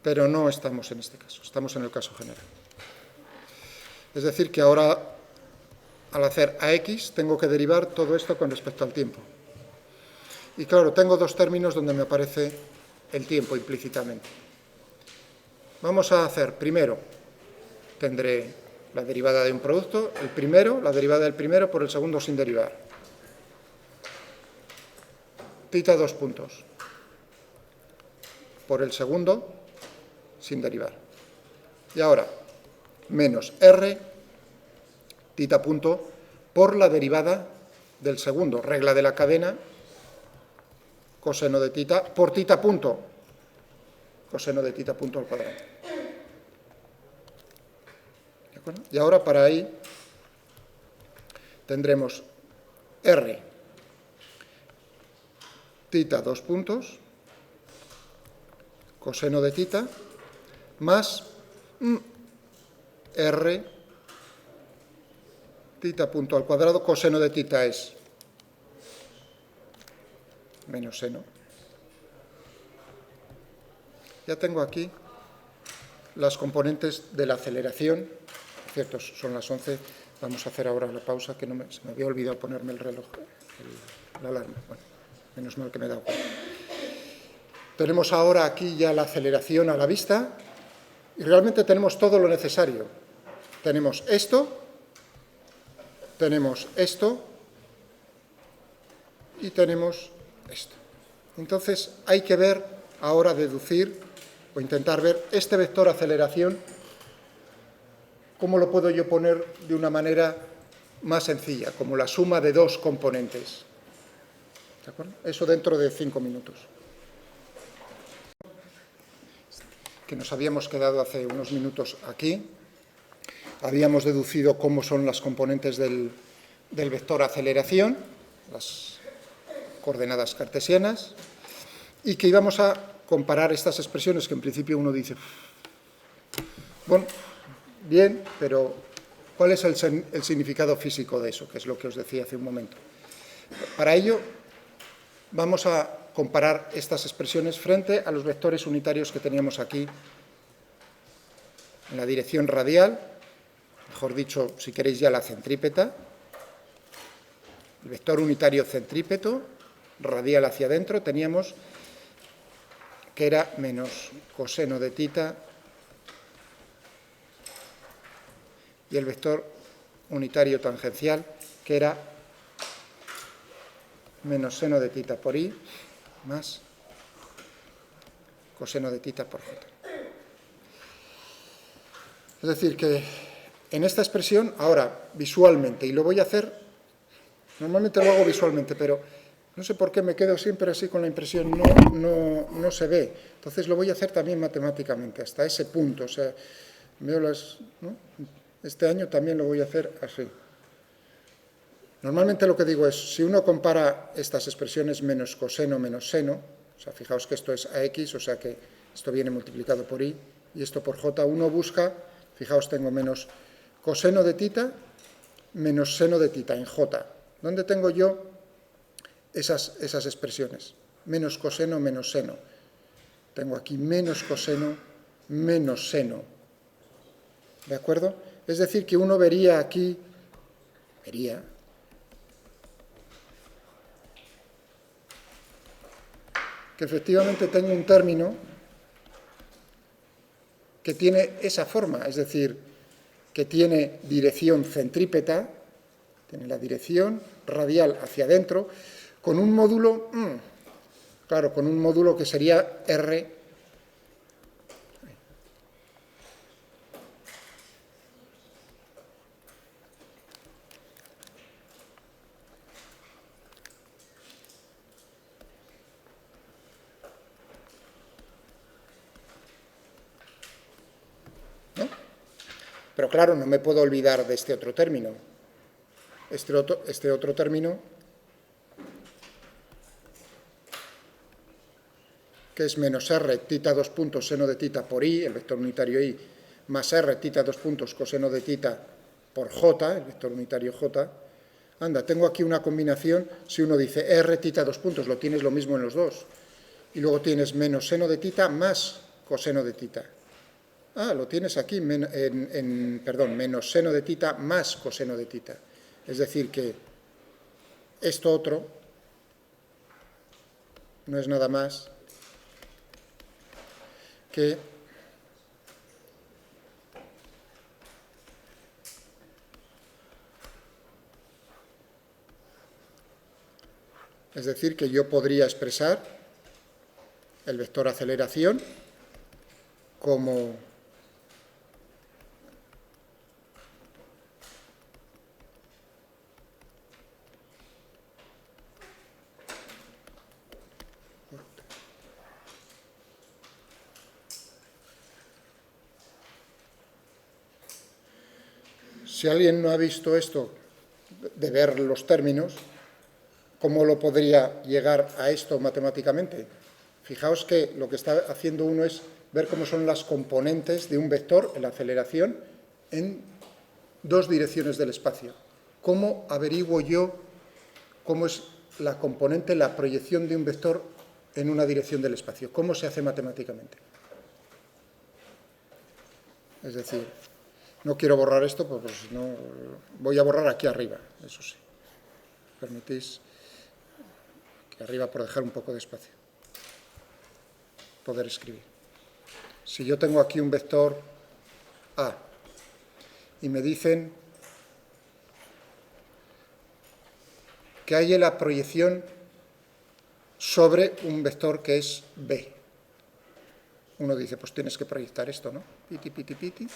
Pero no estamos en este caso, estamos en el caso general. Es decir, que ahora, al hacer AX, tengo que derivar todo esto con respecto al tiempo. Y claro, tengo dos términos donde me aparece el tiempo implícitamente. Vamos a hacer primero, tendré la derivada de un producto, el primero, la derivada del primero por el segundo sin derivar. Θ dos puntos. Por el segundo sin derivar. Y ahora, menos R, θ punto, por la derivada del segundo, regla de la cadena, coseno de θ, por θ punto, coseno de θ punto al cuadrado. ¿De acuerdo? Y ahora para ahí tendremos R, θ dos puntos, coseno de θ, más R, θ punto al cuadrado, coseno de θ es menos seno. Ya tengo aquí las componentes de la aceleración. Cierto, son las 11. Vamos a hacer ahora la pausa, que se me había olvidado ponerme el reloj, la alarma. Bueno, menos mal que me he dado cuenta. Tenemos ahora aquí ya la aceleración a la vista y realmente tenemos todo lo necesario. Tenemos esto y tenemos esto. Entonces hay que ver ahora, deducir o intentar ver este vector aceleración, cómo lo puedo yo poner de una manera más sencilla, como la suma de dos componentes. ¿De acuerdo? Eso dentro de 5 minutos. Que nos habíamos quedado hace unos minutos aquí. Habíamos deducido cómo son las componentes del vector aceleración, las coordenadas cartesianas, y que íbamos a comparar estas expresiones que en principio uno dice, bueno, bien, pero ¿cuál es el significado físico de eso? Que es lo que os decía hace un momento. Para ello, vamos a comparar estas expresiones frente a los vectores unitarios que teníamos aquí en la dirección radial, mejor dicho, si queréis ya la centrípeta, el vector unitario centrípeto, radial hacia adentro, teníamos que era menos coseno de θ, y el vector unitario tangencial, que era menos seno de θ por i, más coseno de θ por j. Es decir, que en esta expresión, ahora visualmente, y lo voy a hacer, normalmente lo hago visualmente, pero no sé por qué me quedo siempre así con la impresión, no se ve. Entonces lo voy a hacer también matemáticamente, hasta ese punto. O sea, veo ¿no? Este año también lo voy a hacer así. Normalmente lo que digo es, si uno compara estas expresiones menos coseno, menos seno, o sea, fijaos que esto es AX, o sea que esto viene multiplicado por I, y esto por J, uno busca, fijaos, tengo menos coseno de θ, menos seno de θ en J. ¿Dónde tengo yo esas expresiones? Menos coseno, menos seno. Tengo aquí menos coseno, menos seno. ¿De acuerdo? Es decir, que uno vería aquí, que efectivamente tengo un término que tiene esa forma, es decir, que tiene dirección centrípeta, tiene la dirección radial hacia adentro, con un módulo, claro, con un módulo que sería R. ¿No? Pero claro, no me puedo olvidar de este otro término. Este otro término, que es menos r tita 2 puntos seno de tita por i, el vector unitario i, más r tita 2 puntos coseno de tita por j, el vector unitario j. Anda, tengo aquí una combinación, si uno dice r tita 2 puntos, lo tienes lo mismo en los dos. Y luego tienes menos seno de tita más coseno de tita. Ah, lo tienes aquí, menos seno de tita más coseno de tita. Es decir, que esto otro no es nada más que yo podría expresar el vector aceleración como si alguien no ha visto esto, de ver los términos, ¿cómo lo podría llegar a esto matemáticamente? Fijaos que lo que está haciendo uno es ver cómo son las componentes de un vector, en la aceleración, en dos direcciones del espacio. ¿Cómo averiguo yo cómo es la componente, la proyección de un vector en una dirección del espacio? ¿Cómo se hace matemáticamente? Es decir, no quiero borrar esto, porque si no, voy a borrar aquí arriba, eso sí. Permitís aquí arriba por dejar un poco de espacio. Poder escribir. Si yo tengo aquí un vector A y me dicen que hay la proyección sobre un vector que es B. Uno dice, pues tienes que proyectar esto, ¿no? Piti, piti, piti.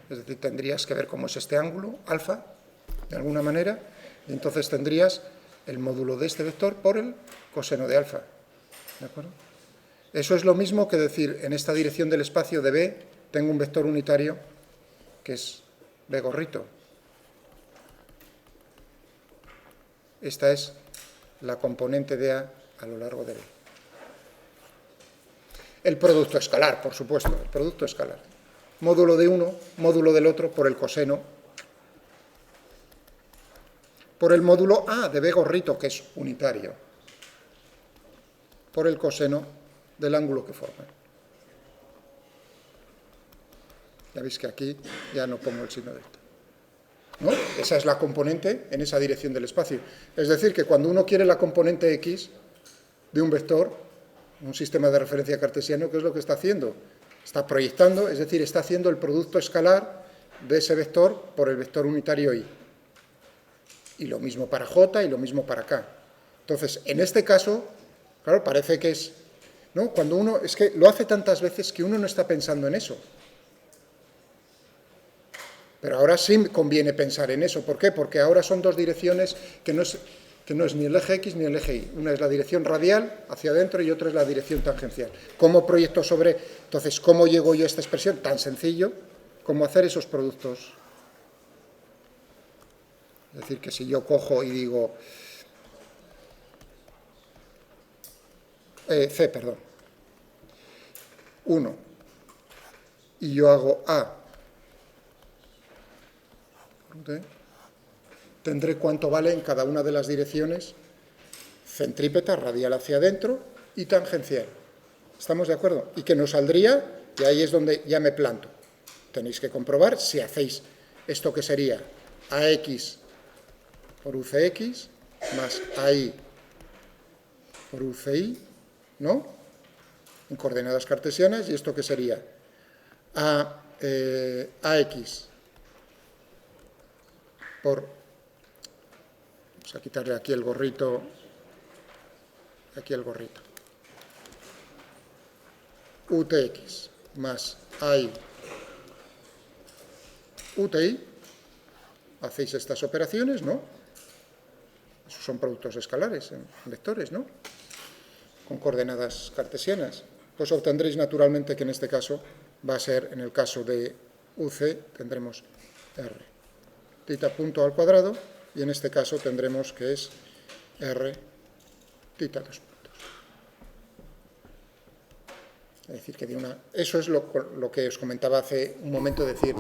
Es decir, tendrías que ver cómo es este ángulo, alfa, de alguna manera, y entonces tendrías el módulo de este vector por el coseno de alfa. ¿De acuerdo? Eso es lo mismo que decir, en esta dirección del espacio de B, tengo un vector unitario que es B gorrito. Esta es la componente de A lo largo de B. El producto escalar, por supuesto, el producto escalar. Módulo de uno, módulo del otro, por el coseno. Por el módulo A de B gorrito, que es unitario. Por el coseno del ángulo que forman. Ya veis que aquí ya no pongo el signo delta. ¿No? Esa es la componente en esa dirección del espacio. Es decir, que cuando uno quiere la componente X de un vector, un sistema de referencia cartesiano, ¿qué es lo que está haciendo? Está proyectando, es decir, está haciendo el producto escalar de ese vector por el vector unitario Y. Y lo mismo para J y lo mismo para K. Entonces, en este caso, claro, parece que es... ¿no? Cuando uno... Es que lo hace tantas veces que uno no está pensando en eso. Pero ahora sí conviene pensar en eso. ¿Por qué? Porque ahora son dos direcciones que no es ni el eje X ni el eje Y. Una es la dirección radial hacia adentro y otra es la dirección tangencial. ¿Cómo proyecto sobre...? Entonces, ¿cómo llego yo a esta expresión? Tan sencillo como hacer esos productos. Es decir, que si yo cojo y digo... C, perdón. 1. Y yo hago A. Tendré cuánto vale en cada una de las direcciones, centrípeta, radial hacia adentro y tangencial. ¿Estamos de acuerdo? Y que nos saldría, y ahí es donde ya me planto. Tenéis que comprobar si hacéis ¿Esto qué sería? AX por UCX más AI por UCI, ¿no? En coordenadas cartesianas. ¿Y esto qué sería? AX por... Vamos a quitarle aquí el gorrito. Aquí el gorrito. UTX más AI UTI. Hacéis estas operaciones, ¿no? Esos son productos escalares en vectores, ¿no? Con coordenadas cartesianas. Pues obtendréis naturalmente que en este caso va a ser, en el caso de UC, tendremos R. Tita punto al cuadrado, y en este caso tendremos que es R tita 2 puntos. Es decir, que eso es lo que os comentaba hace un momento, decir,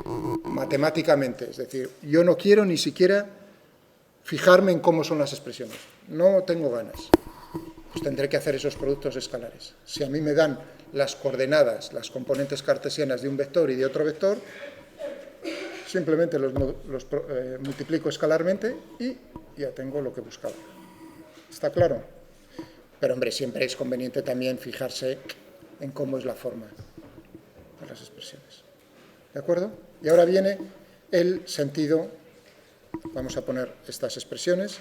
matemáticamente. Es decir, yo no quiero ni siquiera fijarme en cómo son las expresiones. No tengo ganas. Pues tendré que hacer esos productos escalares. Si a mí me dan las coordenadas, las componentes cartesianas de un vector y de otro vector, simplemente los multiplico escalarmente y ya tengo lo que buscaba. ¿Está claro? Pero, hombre, siempre es conveniente también fijarse en cómo es la forma de las expresiones. ¿De acuerdo? Y ahora viene el sentido. Vamos a poner estas expresiones.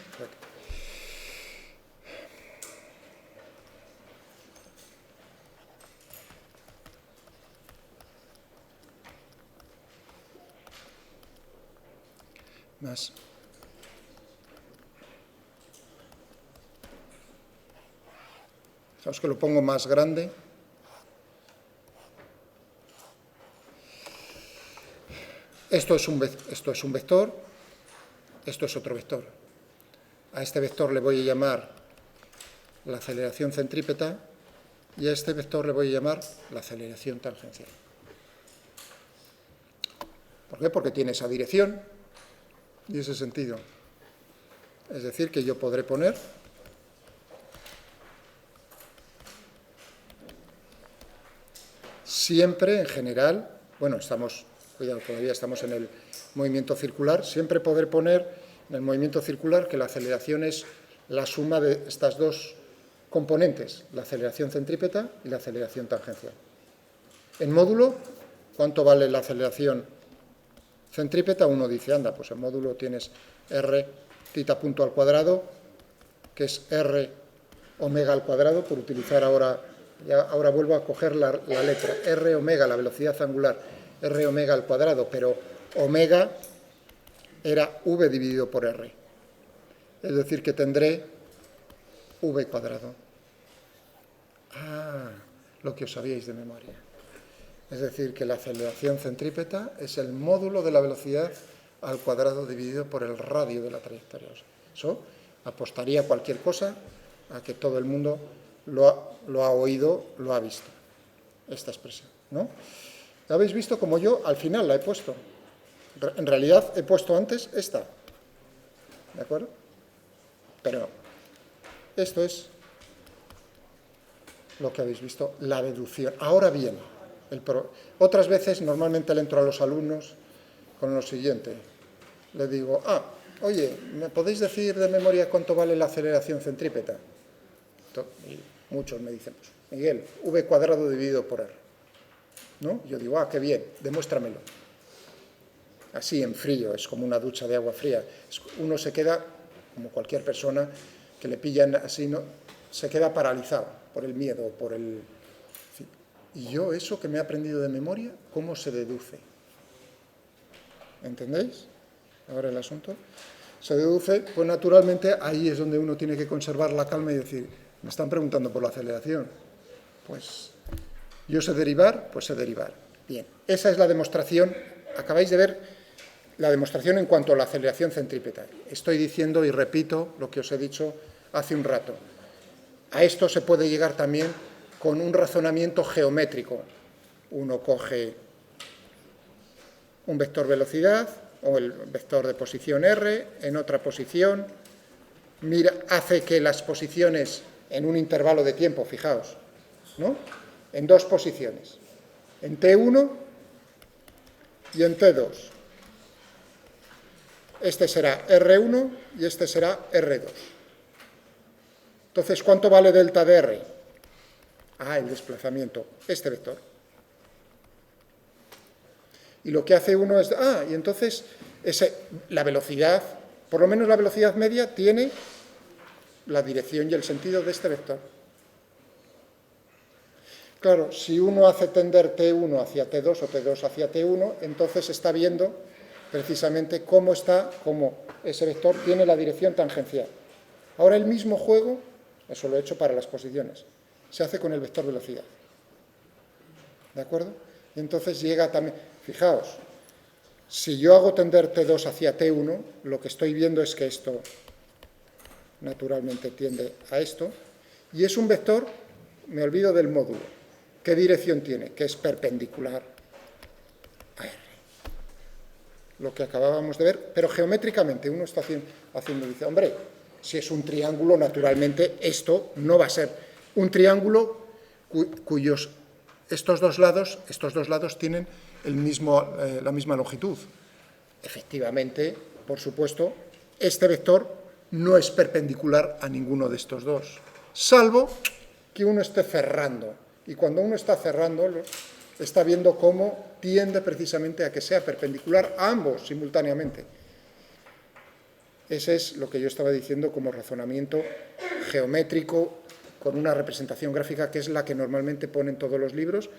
Más. Fijaos que lo pongo más grande. Esto es un vector, esto es otro vector. A este vector le voy a llamar la aceleración centrípeta y a este vector le voy a llamar la aceleración tangencial. ¿Por qué? Porque tiene esa dirección y ese sentido. Es decir, que yo podré poner siempre, en general, bueno, cuidado, todavía estamos en el movimiento circular, siempre poder poner en el movimiento circular que la aceleración es la suma de estas dos componentes, la aceleración centrípeta y la aceleración tangencial. En módulo, ¿cuánto vale la aceleración centrípeta? Uno dice, anda, pues en módulo tienes R tita punto al cuadrado, que es R omega al cuadrado, por utilizar ahora vuelvo a coger la letra, R omega, la velocidad angular, R omega al cuadrado, pero omega era V dividido por R. Es decir, que tendré V cuadrado. Lo que os sabíais de memoria. Es decir, que la aceleración centrípeta es el módulo de la velocidad al cuadrado dividido por el radio de la trayectoria. Eso apostaría cualquier cosa a que todo el mundo lo ha oído, lo ha visto, esta expresión, ¿no? ¿La habéis visto? Como yo al final la he puesto. En realidad he puesto antes esta. ¿De acuerdo? Pero esto es lo que habéis visto, la deducción. Ahora bien, otras veces normalmente le entro a los alumnos con lo siguiente. Le digo, oye, ¿me podéis decir de memoria cuánto vale la aceleración centrípeta? Y muchos me dicen, pues, Miguel, V cuadrado dividido por R. ¿No? Yo digo, qué bien, demuéstramelo. Así en frío, es como una ducha de agua fría. Uno se queda, como cualquier persona que le pillan así, ¿no? Se queda paralizado por el miedo, por el... Y yo eso que me he aprendido de memoria, ¿cómo se deduce? ¿Entendéis? Ahora el asunto. Se deduce, pues naturalmente ahí es donde uno tiene que conservar la calma y decir, me están preguntando por la aceleración. Pues yo sé derivar, pues sé derivar. Bien, esa es la demostración. Acabáis de ver la demostración en cuanto a la aceleración centrípeta. Estoy diciendo y repito lo que os he dicho hace un rato. A esto se puede llegar también con un razonamiento geométrico. Uno coge un vector velocidad o el vector de posición R en otra posición, hace que las posiciones en un intervalo de tiempo, fijaos, ¿no? En dos posiciones, en T1 y en T2. Este será R1 y este será R2. Entonces, ¿cuánto vale delta de R? El desplazamiento, este vector. Y lo que hace uno es... y entonces la velocidad, por lo menos la velocidad media, tiene la dirección y el sentido de este vector. Claro, si uno hace tender T1 hacia T2 o T2 hacia T1, entonces está viendo precisamente cómo ese vector tiene la dirección tangencial. Ahora el mismo juego, eso lo he hecho para las posiciones, se hace con el vector velocidad. ¿De acuerdo? Y entonces llega también... Fijaos, si yo hago tender T2 hacia T1, lo que estoy viendo es que esto naturalmente tiende a esto, y es un vector, me olvido del módulo. ¿Qué dirección tiene? Que es perpendicular a R. Lo que acabábamos de ver, pero geométricamente uno está dice, hombre, si es un triángulo, naturalmente esto no va a ser un triángulo cuyos estos dos lados tienen la misma longitud. Efectivamente, por supuesto, este vector no es perpendicular a ninguno de estos dos, salvo que uno esté cerrando. Y cuando uno está cerrando, está viendo cómo tiende precisamente a que sea perpendicular a ambos simultáneamente. Ese es lo que yo estaba diciendo como razonamiento geométrico con una representación gráfica, que es la que normalmente ponen todos los libros,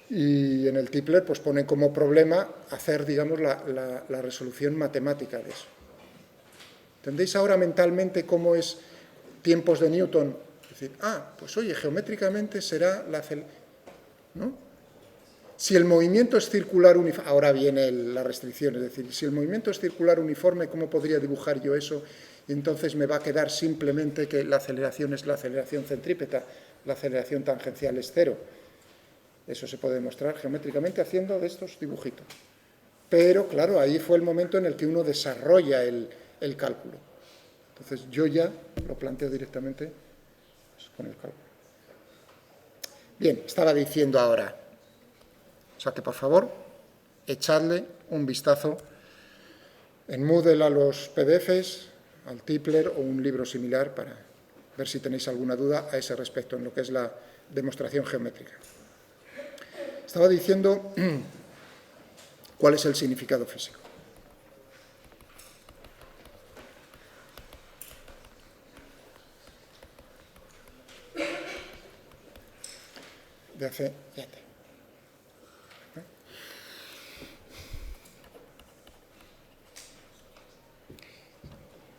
y en el Tipler pues ponen como problema hacer, digamos, la resolución matemática de eso. ¿Entendéis ahora mentalmente cómo es tiempos de Newton? Es decir, pues oye, geométricamente será ¿no? Si el movimiento es circular uniforme, ahora viene la restricción, es decir, si el movimiento es circular uniforme, ¿cómo podría dibujar yo eso? Y entonces me va a quedar simplemente que la aceleración es la aceleración centrípeta, la aceleración tangencial es cero. Eso se puede demostrar geométricamente haciendo de estos dibujitos. Pero, claro, ahí fue el momento en el que uno desarrolla el cálculo. Entonces, yo ya lo planteo directamente con el cálculo. Bien, estaba diciendo ahora, o sea que, por favor, echadle un vistazo en Moodle a los PDFs, al Tipler o un libro similar para ver si tenéis alguna duda a ese respecto en lo que es la demostración geométrica. Estaba diciendo cuál es el significado físico. Fíjate.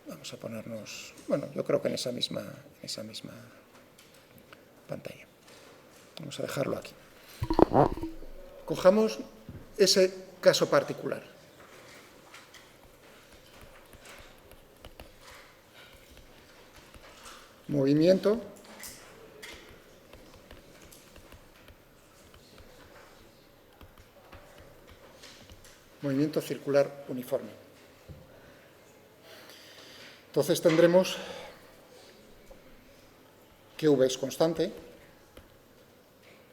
Vamos a ponernos, bueno, yo creo que en esa misma pantalla. Vamos a dejarlo aquí. Cojamos ese caso particular. Movimiento circular uniforme. Entonces tendremos que V es constante,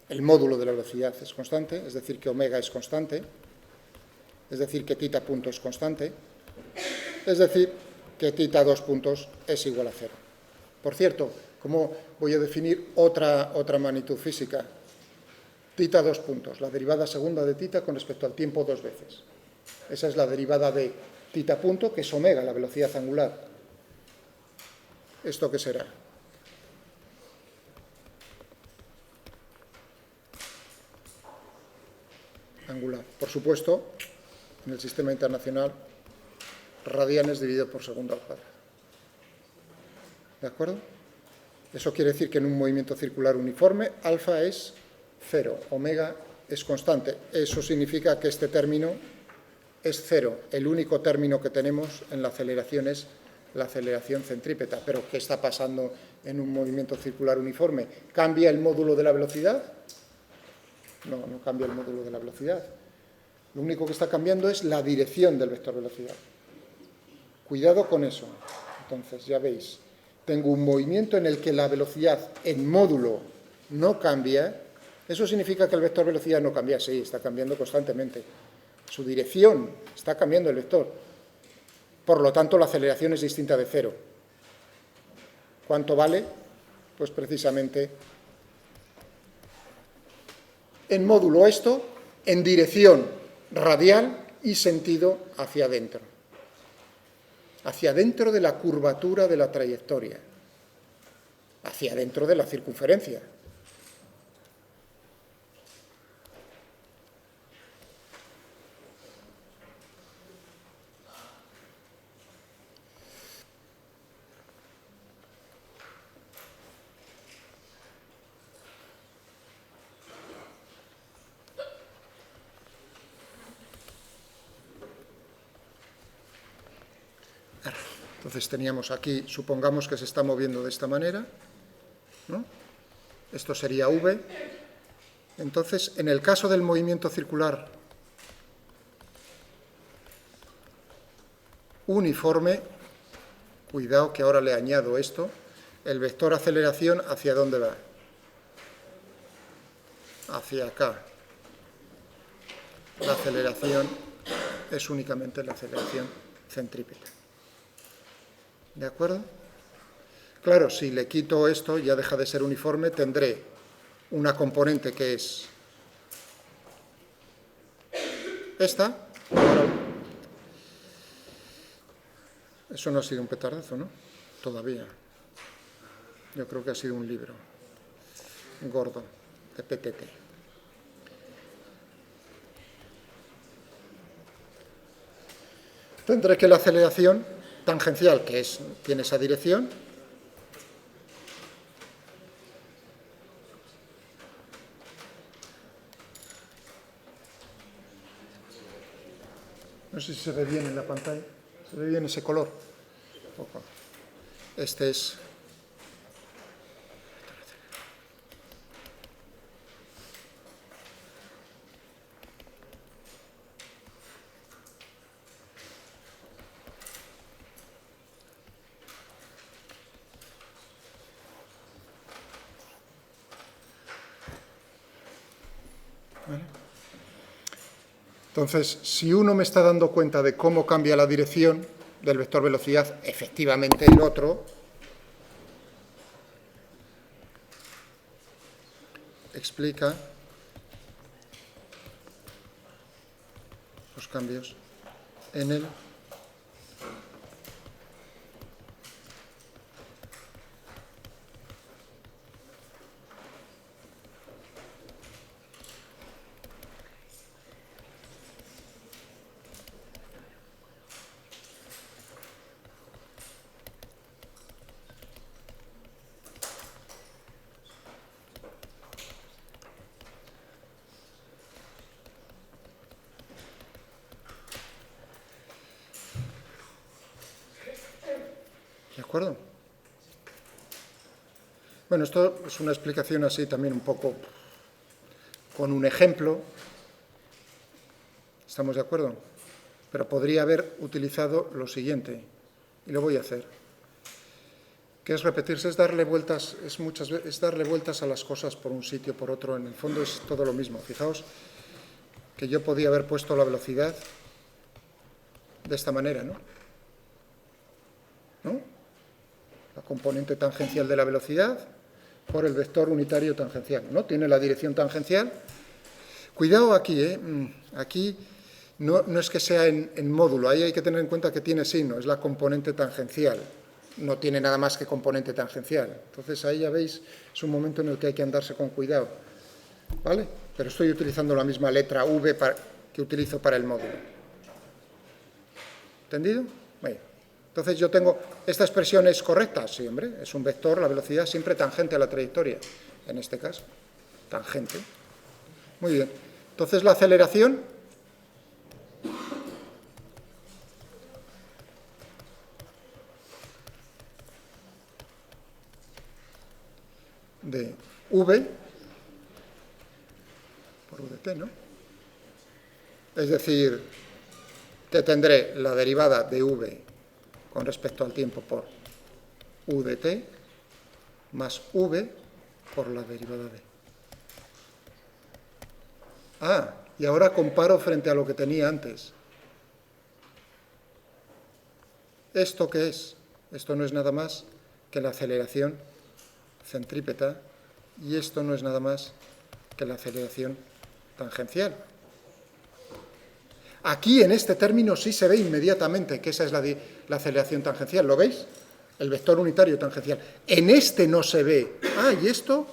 el módulo de la velocidad es constante, es decir, que omega es constante, es decir, que θ punto es constante, es decir, que θ 2 puntos es igual a cero. Por cierto, ¿cómo voy a definir otra magnitud física? θ 2 puntos, la derivada segunda de θ con respecto al tiempo dos veces. Esa es la derivada de θ punto, que es omega, la velocidad angular. ¿Esto qué será? Angular. Por supuesto, en el sistema internacional, radianes dividido por segundo al cuadrado. ¿De acuerdo? Eso quiere decir que en un movimiento circular uniforme, alfa es cero, omega es constante. Eso significa que este término es cero. El único término que tenemos en la aceleración es la aceleración centrípeta. Pero ¿qué está pasando en un movimiento circular uniforme? ¿Cambia el módulo de la velocidad? No, no cambia el módulo de la velocidad. Lo único que está cambiando es la dirección del vector velocidad. Cuidado con eso. Entonces, ya veis, tengo un movimiento en el que la velocidad en módulo no cambia. ¿Eso significa que el vector velocidad no cambia? Sí, está cambiando constantemente. Su dirección está cambiando el vector. Por lo tanto, la aceleración es distinta de cero. ¿Cuánto vale? Pues precisamente en módulo esto, en dirección radial y sentido hacia adentro. Hacia adentro de la curvatura de la trayectoria. Hacia adentro de la circunferencia. Entonces teníamos aquí, supongamos que se está moviendo de esta manera, ¿no? Esto sería V. Entonces, en el caso del movimiento circular uniforme, cuidado que ahora le añado esto, el vector aceleración, ¿hacia dónde va? Hacia acá. La aceleración es únicamente la aceleración centrípeta. ¿De acuerdo? Claro, si le quito esto, ya deja de ser uniforme, tendré una componente que es esta. Eso no ha sido un petardazo, ¿no? Todavía. Yo creo que ha sido un libro gordo de PTT. Tendré que la aceleración tangencial, que tiene esa dirección, no sé si se ve bien en la pantalla, se ve bien ese color. Este es Entonces, si uno me está dando cuenta de cómo cambia la dirección del vector velocidad, efectivamente el otro explica los cambios en el ¿De acuerdo? Bueno, esto es una explicación así también un poco con un ejemplo. ¿Estamos de acuerdo? Pero podría haber utilizado lo siguiente, y lo voy a hacer, que es repetirse, es darle vueltas, es darle vueltas a las cosas por un sitio, por otro. En el fondo es todo lo mismo. Fijaos que yo podía haber puesto la velocidad de esta manera, ¿no? La componente tangencial de la velocidad por el vector unitario tangencial, ¿no? Tiene la dirección tangencial. Cuidado aquí, Aquí no es que sea en módulo, ahí hay que tener en cuenta que tiene signo, es la componente tangencial. No tiene nada más que componente tangencial. Entonces ahí ya veis, es un momento en el que hay que andarse con cuidado, ¿vale? Pero estoy utilizando la misma letra V que utilizo para el módulo. ¿Entendido? Bueno. Entonces yo tengo, ¿esta expresión es correcta? Sí, hombre, es un vector, la velocidad siempre tangente a la trayectoria, en este caso, tangente. Muy bien, entonces la aceleración de V por VT, ¿no? Es decir, que tendré la derivada de V con respecto al tiempo por u de t más v por la derivada de. Y ahora comparo frente a lo que tenía antes. ¿Esto qué es? Esto no es nada más que la aceleración centrípeta y esto no es nada más que la aceleración tangencial. Aquí, en este término, sí se ve inmediatamente que esa es la aceleración tangencial. ¿Lo veis? El vector unitario tangencial. En este no se ve. Ah, ¿y esto?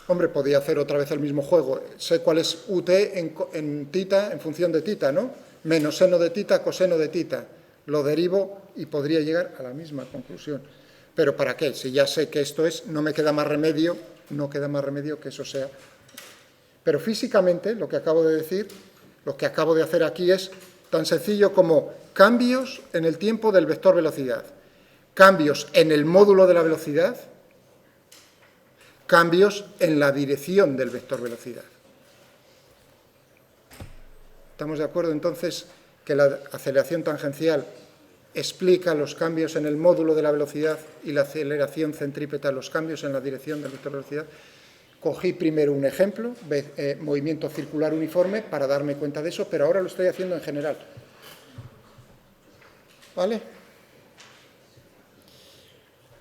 Hombre, podía hacer otra vez el mismo juego. Sé cuál es ut en tita, en función de tita, ¿no? Menos seno de tita, coseno de tita. Lo derivo y podría llegar a la misma conclusión. ¿Pero para qué? Si ya sé que esto es, no me queda más remedio, no queda más remedio que eso sea. Pero físicamente, lo que acabo de decir, lo que acabo de hacer aquí es tan sencillo como cambios en el tiempo del vector velocidad, cambios en el módulo de la velocidad, cambios en la dirección del vector velocidad. ¿Estamos de acuerdo entonces que la aceleración tangencial explica los cambios en el módulo de la velocidad y la aceleración centrípeta, los cambios en la dirección del vector velocidad? Cogí primero un ejemplo, movimiento circular uniforme, para darme cuenta de eso, pero ahora lo estoy haciendo en general. ¿Vale?